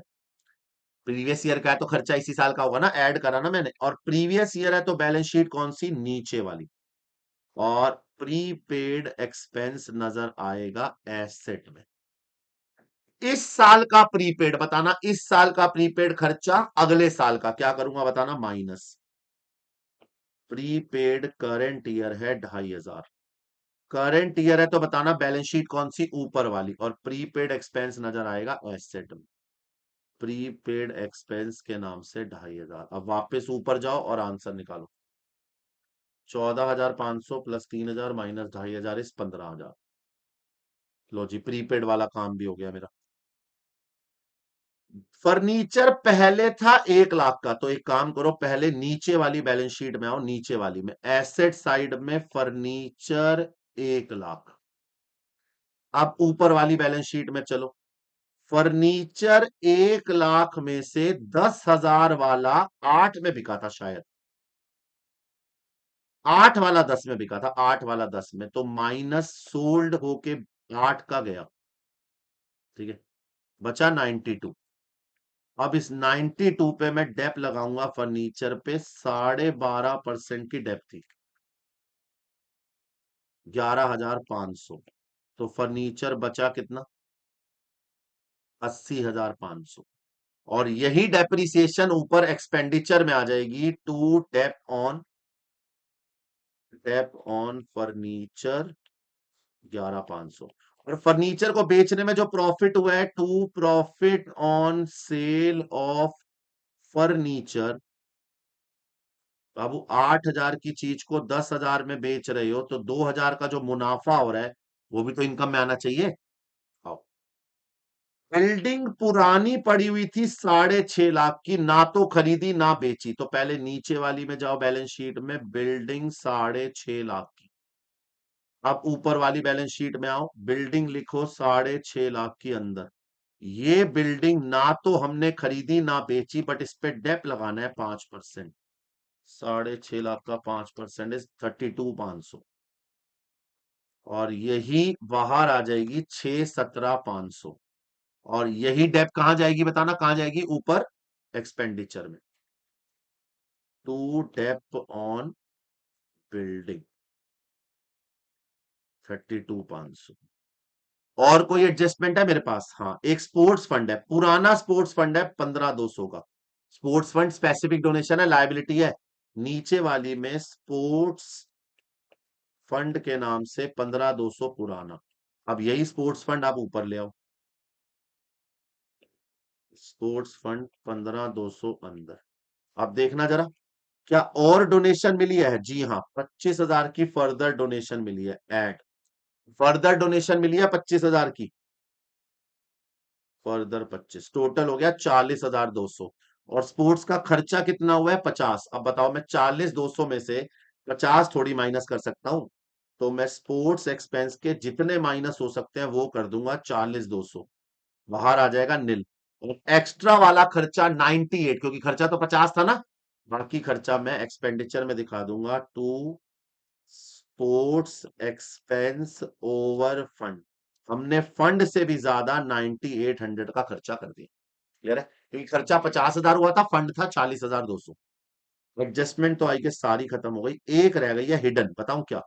प्रीवियस ईयर का है तो खर्चा इसी साल का होगा ना, ऐड करा ना मैंने, और प्रीवियस ईयर है तो बैलेंस शीट कौन सी, नीचे वाली, और प्रीपेड एक्सपेंस नजर आएगा एसेट में। इस साल का प्रीपेड बताना, इस साल का प्रीपेड खर्चा अगले साल का क्या करूंगा बताना, माइनस। प्रीपेड करंट ईयर है 2,500, करंट ईयर है तो बताना बैलेंस शीट कौन सी, ऊपर वाली, और प्रीपेड एक्सपेंस नजर आएगा एसेट में। प्रीपेड एक्सपेंस के नाम से 2,500। अब वापस ऊपर जाओ और आंसर निकालो, 14,500 प्लस 3,000 माइनस 2,500 इस 15,000। लो जी, प्रीपेड वाला काम भी हो गया मेरा। फर्नीचर पहले था 1,00,000 का, तो एक काम करो, पहले नीचे वाली बैलेंस शीट में आओ, नीचे वाली में एसेट साइड में फर्नीचर 1,00,000। अब ऊपर वाली बैलेंस शीट में चलो, फर्नीचर 1,00,000 में से 10,000 वाला 8 में बिका था शायद, 8 वाला 10 में बिका था, 8 वाला 10 में, तो माइनस सोल्ड होके 8 का गया। ठीक है, बचा 92। अब इस 92 पे मैं डेप लगाऊंगा, फर्नीचर पे 12.5% की डेप थी, 11,500, तो फर्नीचर बचा कितना, 80,500, और यही डेप्रिसिएशन ऊपर एक्सपेंडिचर में आ जाएगी, टू डेप ऑन फर्नीचर 11,500। और फर्नीचर को बेचने में जो प्रॉफिट हुआ है, to profit on sale of furniture. बाबू 8,000 की चीज को 10,000 में बेच रहे हो, तो 2,000 का जो मुनाफा हो रहा है वो भी तो इनकम में आना चाहिए। आओ, बिल्डिंग पुरानी पड़ी हुई थी 6.5 लाख की, ना तो खरीदी ना बेची। तो पहले नीचे वाली में जाओ, बैलेंस शीट में बिल्डिंग 6.5 लाख की। अब ऊपर वाली बैलेंस शीट में आओ, बिल्डिंग लिखो 6.5 लाख की अंदर। ये बिल्डिंग ना तो हमने खरीदी ना बेची, बट इस पे डेप लगाना है 5%। 6.5 लाख का 5% इज 32,500। और यही बाहर आ जाएगी 617,500। और यही डेप कहां जाएगी, बताना कहां जाएगी, ऊपर एक्सपेंडिचर में। To dep on building 32,500। और कोई एडजस्टमेंट है मेरे पास? हाँ, एक स्पोर्ट्स फंड है, पुराना स्पोर्ट्स फंड है 15,200 का। स्पोर्ट्स फंड स्पेसिफिक डोनेशन है, लायबिलिटी है। नीचे वाली में स्पोर्ट्स फंड के नाम से 15,200 पुराना। अब यही स्पोर्ट्स फंड आप ऊपर ले आओ, स्पोर्ट्स फंड 15,200 अंदर। अब देखना जरा, क्या और डोनेशन मिली है? जी हाँ, 25,000 की फर्दर डोनेशन मिली है, ऐड फर्दर डोनेशन मिली है 25,000 की। फर्दर 25, टोटल हो गया 40,200। और स्पोर्ट्स का खर्चा कितना हुआ है? 50। अब बताओ, मैं 40,200 में से 50 थोड़ी माइनस कर सकता हूं? तो मैं स्पोर्ट्स एक्सपेंस के जितने माइनस हो सकते हैं वो कर दूंगा, 40,200 बाहर आ जाएगा नील। और एक्स्ट्रा वाला खर्चा 98, क्योंकि खर्चा तो 50 था ना, बाकी खर्चा मैं एक्सपेंडिचर में दिखा दूंगा, to sports expense over fund. हमने फंड से भी ज्यादा 9800 का खर्चा कर दिया। क्लियर है? क्योंकि खर्चा 50,000 हुआ था, फंड था 40,200। एडजस्टमेंट तो आई के सारी खत्म हो गई, एक रह गई है हिडन। बताऊं क्या?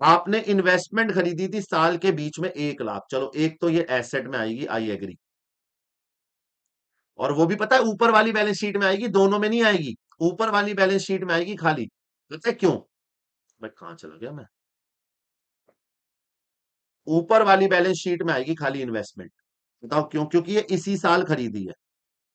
आपने इन्वेस्टमेंट खरीदी थी साल के बीच में 1 लाख, चलो एक तो ये एसेट में आएगी, आई एग्री। और वो भी पता है ऊपर वाली बैलेंस शीट में आएगी, दोनों में नहीं आएगी। ऊपर वाली बैलेंस शीट में आएगी खाली। पता है क्यों? मैं कहां चला गया मैं? ऊपर वाली बैलेंस शीट में आएगी खाली इन्वेस्टमेंट। बताओ क्यों? क्योंकि ये इसी साल खरीदी है,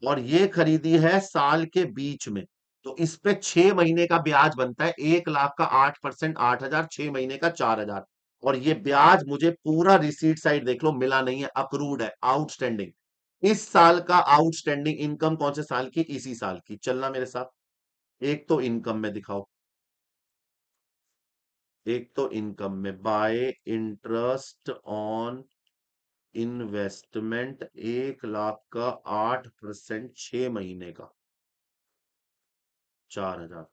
और ये खरीदी है साल के बीच में। तो इस पे 6 महीने का ब्याज बनता है, 1 लाख का 8%, 8,000, 6 महीने का 4,000। और ये ब्याज मुझे पूरा रिसीट साइड देख लो, मिला नहीं है, अक्रूड है, आउटस्टैंडिंग। इस साल का आउटस्टैंडिंग इनकम कौन से साल की? इसी साल की। चलना मेरे साथ, एक तो इनकम में दिखाओ, एक तो इनकम में bye interest on investment, 1 lakh का 8%, 6 महीने का 4,000।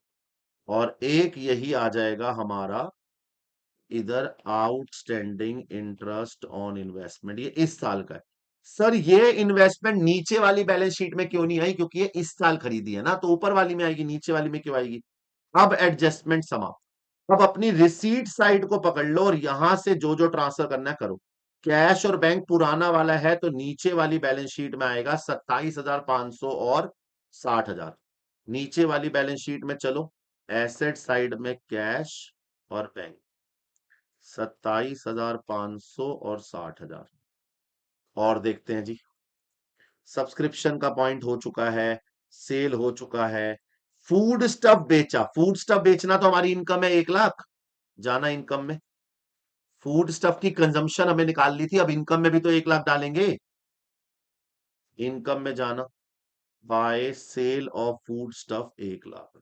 और एक यही आ जाएगा हमारा इधर, आउटस्टैंडिंग इंटरेस्ट ऑन इन्वेस्टमेंट, ये इस साल का है। सर ये इन्वेस्टमेंट नीचे वाली बैलेंस शीट में क्यों नहीं आई? क्योंकि ये इस साल खरीदी है ना, तो ऊपर वाली में आएगी, नीचे वाली में क्यों आएगी? अब एडजस्टमेंट समाप्त। अब अपनी रिसीट साइड को पकड़ लो और यहां से जो जो ट्रांसफर करना है करो। कैश और बैंक पुराना वाला है, तो नीचे वाली बैलेंस शीट में आएगा 27,500 और 60,000। नीचे वाली बैलेंस शीट में चलो, एसेट साइड में कैश और बैंक, 27,500 और 60,000। और देखते हैं जी, सब्सक्रिप्शन का पॉइंट हो चुका है, सेल हो चुका है, फूड स्टफ बेचा। फूड स्टफ बेचना तो हमारी इनकम है, 1 लाख जाना इनकम में। फूड स्टफ की कंजम्पशन हमें निकाल ली थी, अब इनकम में भी तो 1 लाख डालेंगे। इनकम में जाना, by sale of food stuff 1 lakh,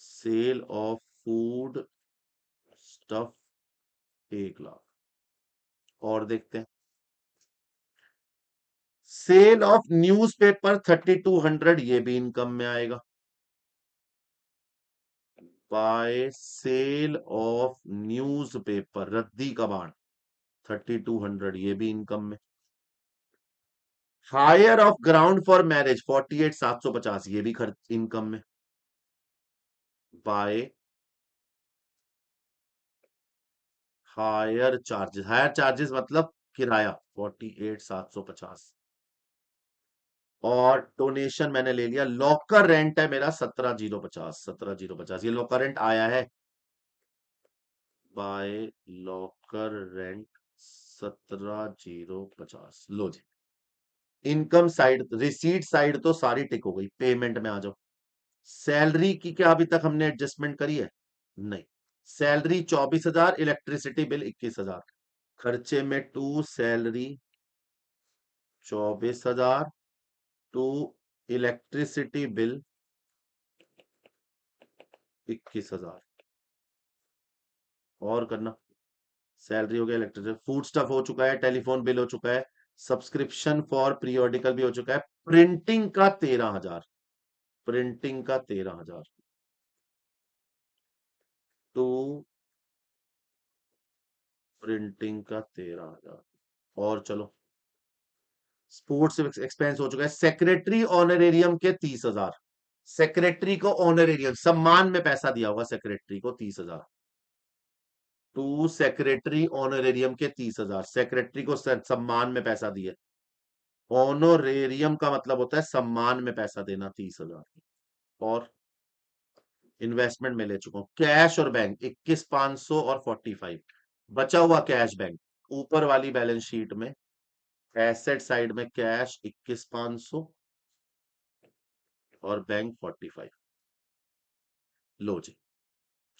sale of food stuff 1 lakh. और देखते हैं, सेल ऑफ न्यूज़पेपर 3200, ये भी इनकम में आएगा। बाय सेल ऑफ न्यूज़पेपर, रद्दी कबाड़, 3200, ये भी इनकम में। Hire of ground for marriage 48,750, ये भी खर्च इनकम में। By hire charges, hire charges मतलब किराया, 48,750। और डोनेशन मैंने ले लिया, लॉकर रेंट है मेरा 17,050, 17,050, ये लॉकर रेंट आया है। बाय लॉकर रेंट 17,050, लो जी। इनकम साइड, रिसीट साइड तो सारी टिक हो गई। पेमेंट में आ जाओ। सैलरी की क्या अभी तक हमने एडजस्टमेंट करी है? नहीं। Salary 24,000, electricity bill 21,000। खर्चे में to salary 24,000 to electricity bill 21,000। और करना, सैलरी हो गया, इलेक्ट्रिसिटी, फूड स्टफ हो चुका है, टेलीफोन बिल हो चुका है, सब्सक्रिप्शन फॉर पीरियोडिकल भी हो चुका है, प्रिंटिंग का 13,000, प्रिंटिंग का 13,000 टू प्रिंटिंग का 13,000। और चलो, स्पोर्ट्स एक्सपेंस हो चुका है, सेक्रेटरी ऑनरेरियम के 30,000, सेक्रेटरी को ऑनरेरियम सम्मान में पैसा दिया होगा, सेक्रेटरी को 30,000 टू सेक्रेटरी ऑनरेरियम के 30,000, सेक्रेटरी को सम्मान में पैसा दिया। ऑनोरेरियम का मतलब होता है सम्मान में पैसा देना, 30,000। और इन्वेस्टमेंट में ले चुका हूं, कैश और बैंक 21,500 और 45, बचा हुआ कैश बैंक ऊपर वाली बैलेंस शीट में, एसेट साइड में कैश 21,500 और बैंक 45। लो जी,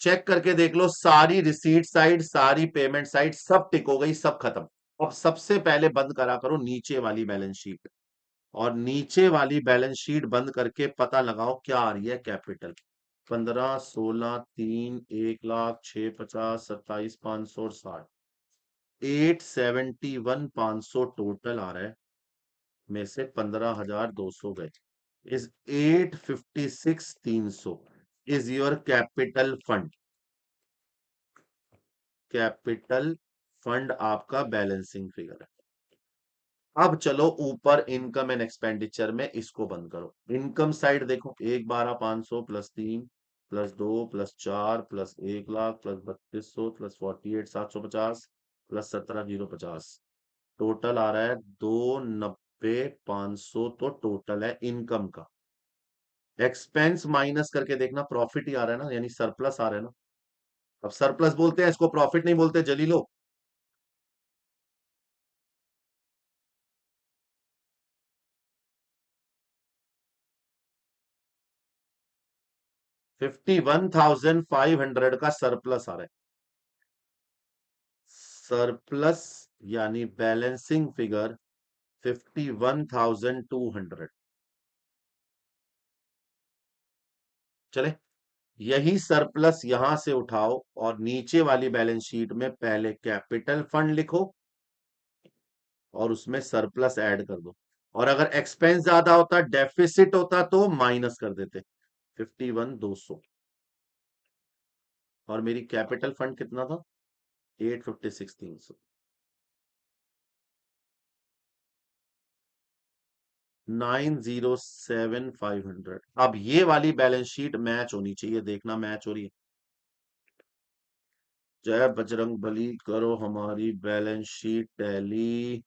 चेक करके देख लो, सारी रिसीट साइड, सारी पेमेंट साइड सब टिक हो गई, सब खत्म। अब सबसे पहले बंद करा करो नीचे वाली बैलेंस शीट, और नीचे वाली बैलेंस शीट बंद करके पता लगाओ क्या आ रही है कैपिटल। 15, 16, 3, 1,00,000, 650, 27,500 और 60, 871,500 टोटल आ रहा है, में से 15,200 गए, is 856,300 is your capital fund. Capital fund आपका बैलेंसिंग फिगर है। अब चलो ऊपर इनकम एंड एक्सपेंडिचर में इसको बंद करो। इनकम साइड देखो, 1,12,500 plus 3 plus 2 plus 4 plus 1,00,000 plus 3,200 plus 48,750 plus 17,050, total आ रहा है 2,90,500, तो टोटल है इनकम का। एक्सपेंस माइनस करके देखना, प्रॉफिट ही आ रहा है ना, यानी सरप्लस आ रहा है ना। अब सरप्लस बोलते हैं इसको, प्रॉफिट नहीं बोलते जलीलो। 51,500 का सरप्लस आ रहा है, सरप्लस यानी बैलेंसिंग फिगर 51,200। चले, यही सरप्लस यहां से उठाओ और नीचे वाली बैलेंस शीट में पहले कैपिटल फंड लिखो और उसमें सरप्लस ऐड कर दो, और अगर एक्सपेंस ज्यादा होता, डेफिसिट होता, तो माइनस कर देते। 51,200, और मेरी कैपिटल फंड कितना था, 856,300, 907,500। अब ये वाली बैलेंस शीट मैच होनी चाहिए, देखना मैच हो रही है। जय बजरंग बली, करो हमारी बैलेंस शीट टैली।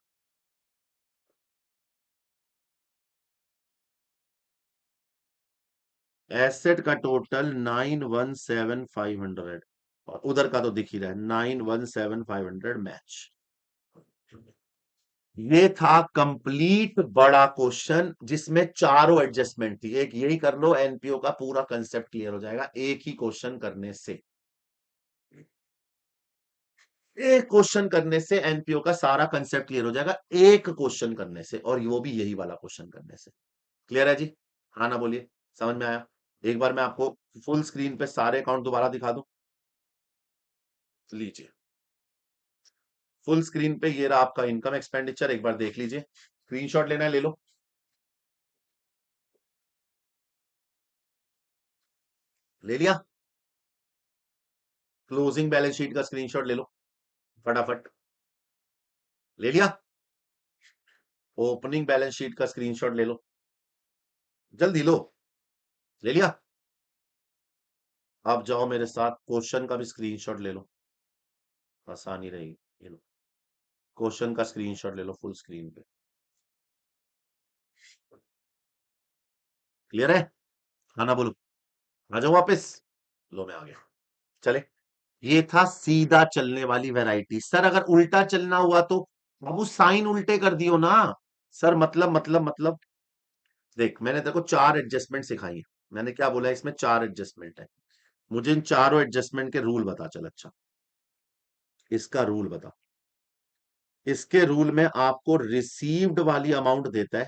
एसेट का टोटल 917,500, और उधर का तो दिख ही रहा है, 917,500 मैच। ये था कंप्लीट बड़ा क्वेश्चन जिसमें चारों एडजस्टमेंट थी। एक यही कर लो, एनपीओ का पूरा कंसेप्ट क्लियर हो जाएगा एक ही क्वेश्चन करने से। एक क्वेश्चन करने से एनपीओ का सारा कंसेप्ट क्लियर हो जाएगा, एक क्वेश्चन करने से, और वो भी यही वाला क्वेश्चन करने से। क्लियर है जी? हाँ ना बोलिए, समझ में आया? एक बार मैं आपको फुल स्क्रीन पे सारे अकाउंट दोबारा दिखा दूं, लीजिए फुल स्क्रीन पे, ये रहा आपका इनकम एक्सपेंडिचर, एक बार देख लीजिए, स्क्रीनशॉट लेना है ले लो, ले लिया? क्लोजिंग बैलेंस शीट का स्क्रीनशॉट ले लो फटाफट, ले लिया? ओपनिंग बैलेंस शीट का स्क्रीनशॉट ले लो, जल्दी लो, ले लिया? अब जाओ मेरे साथ क्वेश्चन का भी स्क्रीनशॉट ले लो, आसानी रहेगी। ये लो, क्वेश्चन का स्क्रीनशॉट ले लो फुल स्क्रीन पे। क्लियर है? हाँ ना बोलो, आ जाओ वापस। लो मैं आ गया, चले। ये था सीधा चलने वाली वैरायटी। सर अगर उल्टा चलना हुआ तो बाबू साइन उल्टे कर दियो ना। सर मतलब देख, मैंने देखो चार एडजस्टमेंट सिखाई है। मैंने क्या बोला, इसमें चार एडजस्टमेंट है, मुझे इन चारों एडजस्टमेंट के रूल बता चल। अच्छा, इसका रूल बता। इसके रूल में आपको रिसीव्ड वाली अमाउंट देता है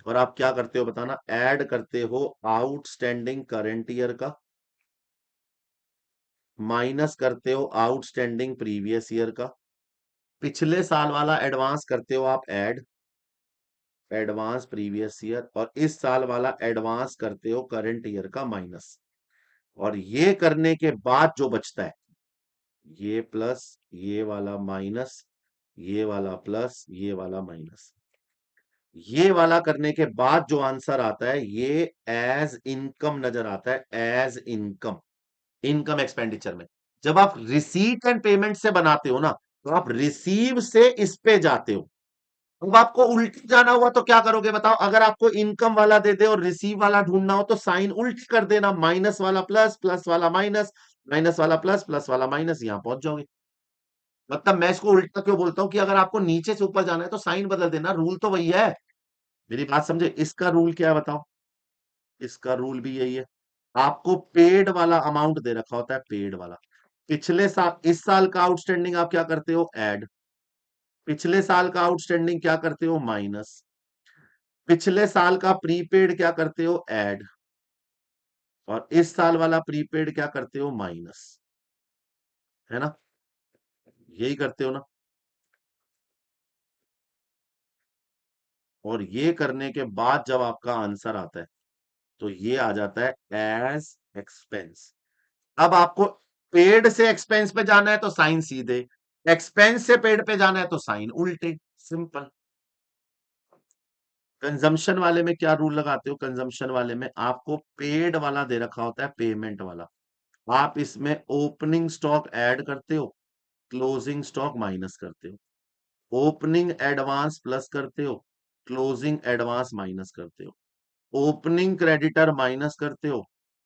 और आप क्या करते हो बताना, ऐड करते हो आउटस्टैंडिंग करंट ईयर का, माइनस करते हो आउटस्टैंडिंग प्रीवियस ईयर का, पिछले साल वाला एडवांस करते हो आप ऐड, एडवांस प्रीवियस ईयर, और इस साल वाला एडवांस करते हो करंट ईयर का माइनस। और ये करने के बाद जो बचता है, ये प्लस, ये वाला माइनस, ये वाला प्लस, ये वाला माइनस, ये वाला करने के बाद जो आंसर आता है ये एज इनकम नजर आता है, एज इनकम, इनकम एक्सपेंडिचर में। जब आप रिसीट एंड पेमेंट से बनाते हो ना, तो आप रिसीव से इस पे जाते हो। अब आपको उल्टी जाना हुआ तो क्या करोगे बताओ, अगर आपको इनकम वाला दे दे और रिसीव वाला ढूंढना हो तो साइन उल्टी कर देना, माइनस वाला प्लस, प्लस वाला माइनस, माइनस वाला प्लस, प्लस वाला माइनस, यहां पहुंच जाओगे। मतलब मैं इसको उल्टा क्यों बोलता हूं कि अगर आपको नीचे से ऊपर जाना है तो साइन बदल देना, रूल तो वही है। मेरी बात समझे, इसका रूल क्या है बताओ, इसका रूल भी यही है। आपको पेड वाला अमाउंट दे रखा होता है, पेड वाला, पिछले साल, इस साल का आउटस्टैंडिंग आप क्या करते हो, ऐड, पिछले साल का आउटस्टैंडिंग क्या करते हो, माइनस, पिछले साल का प्रीपेड क्या करते हो, ऐड, और इस साल वाला प्रीपेड क्या करते हो, माइनस, है ना, यही करते हो ना। और ये करने के बाद जब आपका आंसर आता है तो ये आ जाता है एज एक्सपेंस। अब आपको पेड से एक्सपेंस पे जाना है तो साइन सीधे, एक्सपेंस से पेड पे जाना है तो साइन उल्टे, सिंपल। कंजम्पशन वाले में क्या रूल लगाते हो, कंजम्पशन वाले में आपको पेड वाला दे रखा होता है, पेमेंट वाला, आप इसमें ओपनिंग स्टॉक ऐड करते हो, क्लोजिंग स्टॉक माइनस करते हो, ओपनिंग एडवांस प्लस करते हो, क्लोजिंग एडवांस माइनस करते हो, ओपनिंग क्रेडिटर माइनस करते हो,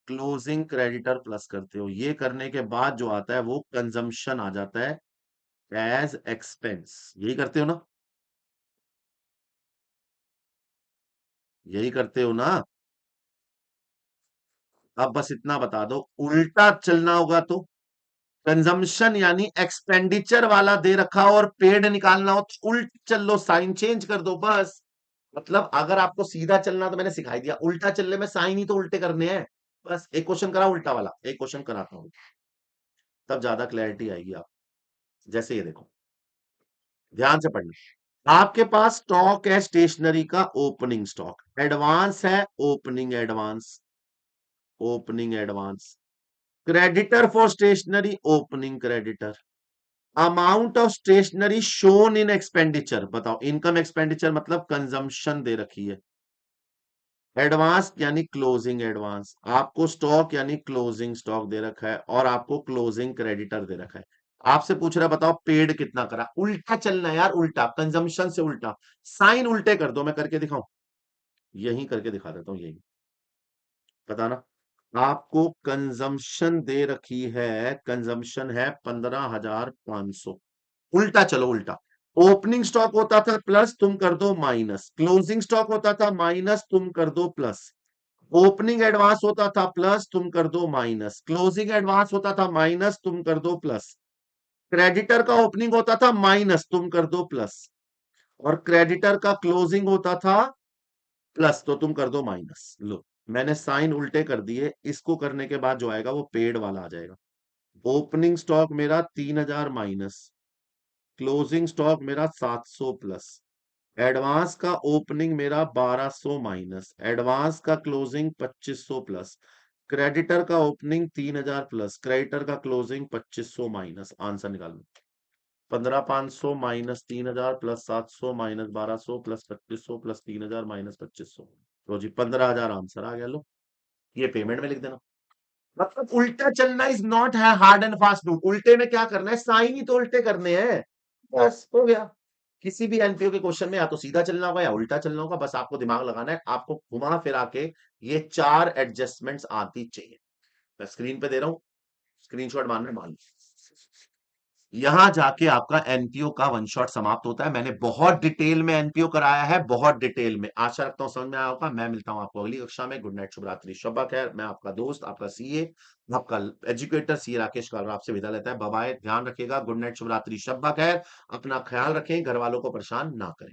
क्लोजिंग क्रेडिटर प्लस करते हो। ये करने के बाद जो आता है वो कंजम्पशन आ जाता है एज एक्सपेंस। यही करते हो ना, यही करते हो ना। अब बस इतना बता दो, उल्टा चलना होगा तो कंजम्पशन यानी एक्सपेंडिचर वाला दे रखा हो और पेड निकालना हो तो उल्ट चल लो, साइन चेंज कर दो बस। मतलब अगर आपको सीधा चलना तो मैंने सिखाई दिया, उल्टा चलने में साइन ही तो उल्टे करने हैं। बस एक क्वेश्चन करा उल्टा वाला, एक क्वेश्चन कराता हूं, तब ज्यादा क्लैरिटी आएगी आप। जैसे ये देखो, ध्यान से पढ़ना, आपके पास स्टॉक है स्टेशनरी का, ओपनिंग स्टॉक, एडवांस है, opening advance, opening advance, creditor for stationery, opening creditor, amount of stationery shown in expenditure, बताओ इनकम एक्सपेंडिचर मतलब कंजम्पशन दे रखी है, एडवांस यानी क्लोजिंग एडवांस, आपको स्टॉक यानी क्लोजिंग स्टॉक दे रखा है, और आपको क्लोजिंग क्रेडिटर दे रखा है। आपसे पूछ रहा है बताओ पेड कितना करा, उल्टा चलना है यार, उल्टा कंजम्पशन से उल्टा, साइन उल्टे कर दो, मैं करके दिखाऊं, यही करके दिखा देता हूं, यही बताना। आपको कंजम्पशन दे रखी है, कंजम्पशन है 15,500, उल्टा चलो उल्टा, ओपनिंग स्टॉक होता था प्लस, तुम कर दो माइनस, क्लोजिंग स्टॉक होता था माइनस, तुम कर दो प्लस, ओपनिंग एडवांस होता था प्लस, तुम कर दो माइनस, क्लोजिंग एडवांस होता था माइनस, तुम कर दो प्लस, क्रेडिटर का ओपनिंग होता था माइनस, तुम कर दो प्लस, और क्रेडिटर का क्लोजिंग होता था प्लस, तो तुम कर दो माइनस। लो, मैंने साइन उल्टे कर दिए, इसको करने के बाद जो आएगा वो पेड वाला आ जाएगा। ओपनिंग स्टॉक मेरा 3,000 माइनस, क्लोजिंग स्टॉक मेरा 700 प्लस, एडवांस का ओपनिंग मेरा 1200 माइनस, एडवांस का क्लोजिंग 2500 प्लस, क्रेडिटर का ओपनिंग 3,000 प्लस, क्रेडिटर का क्लोजिंग 2500 माइनस। आंसर निकाल लो, 15,500 minus 3,000 plus 700 minus 1200 plus 2500 plus 3,000 minus 2500, तो जी 15,000 आंसर आ गया। लो, ये पेमेंट में लिख देना। मतलब उल्टा चलना इज नॉट है हार्ड एंड फास्ट रूल, उल्टे में क्या करना है, साइन ही तो उल्टे करने हैं, बस हो गया। किसी भी एनपीओ के क्वेश्चन में या तो सीधा चलना होगा या उल्टा चलना होगा, बस आपको दिमाग लगाना है, आपको घुमा फिरा के ये चार एडजस्टमेंट्स आती चाहिए। मैं स्क्रीन पे दे रहा हूं, स्क्रीनशॉट मारना है मान लो। यहां जाके आपका एनपीओ का वन शॉट समाप्त होता है। मैंने बहुत डिटेल में एनपीओ कराया है, बहुत डिटेल में। आशा रखता हूं समझ में आया होगा। मैं मिलता हूं आपको अगली कक्षा में। गुड नाइट, शुभ रात्रि, शब्बा खैर। मैं आपका दोस्त, आपका सीए, आपका एजुकेटर सी राकेश कालरा आपसे विदा लेता है। बाय बाय, ध्यान रखिएगा। गुड नाइट, शुभ रात्रि, शब्बा खैर। अपना ख्याल रखें, घर वालों को परेशान ना करें।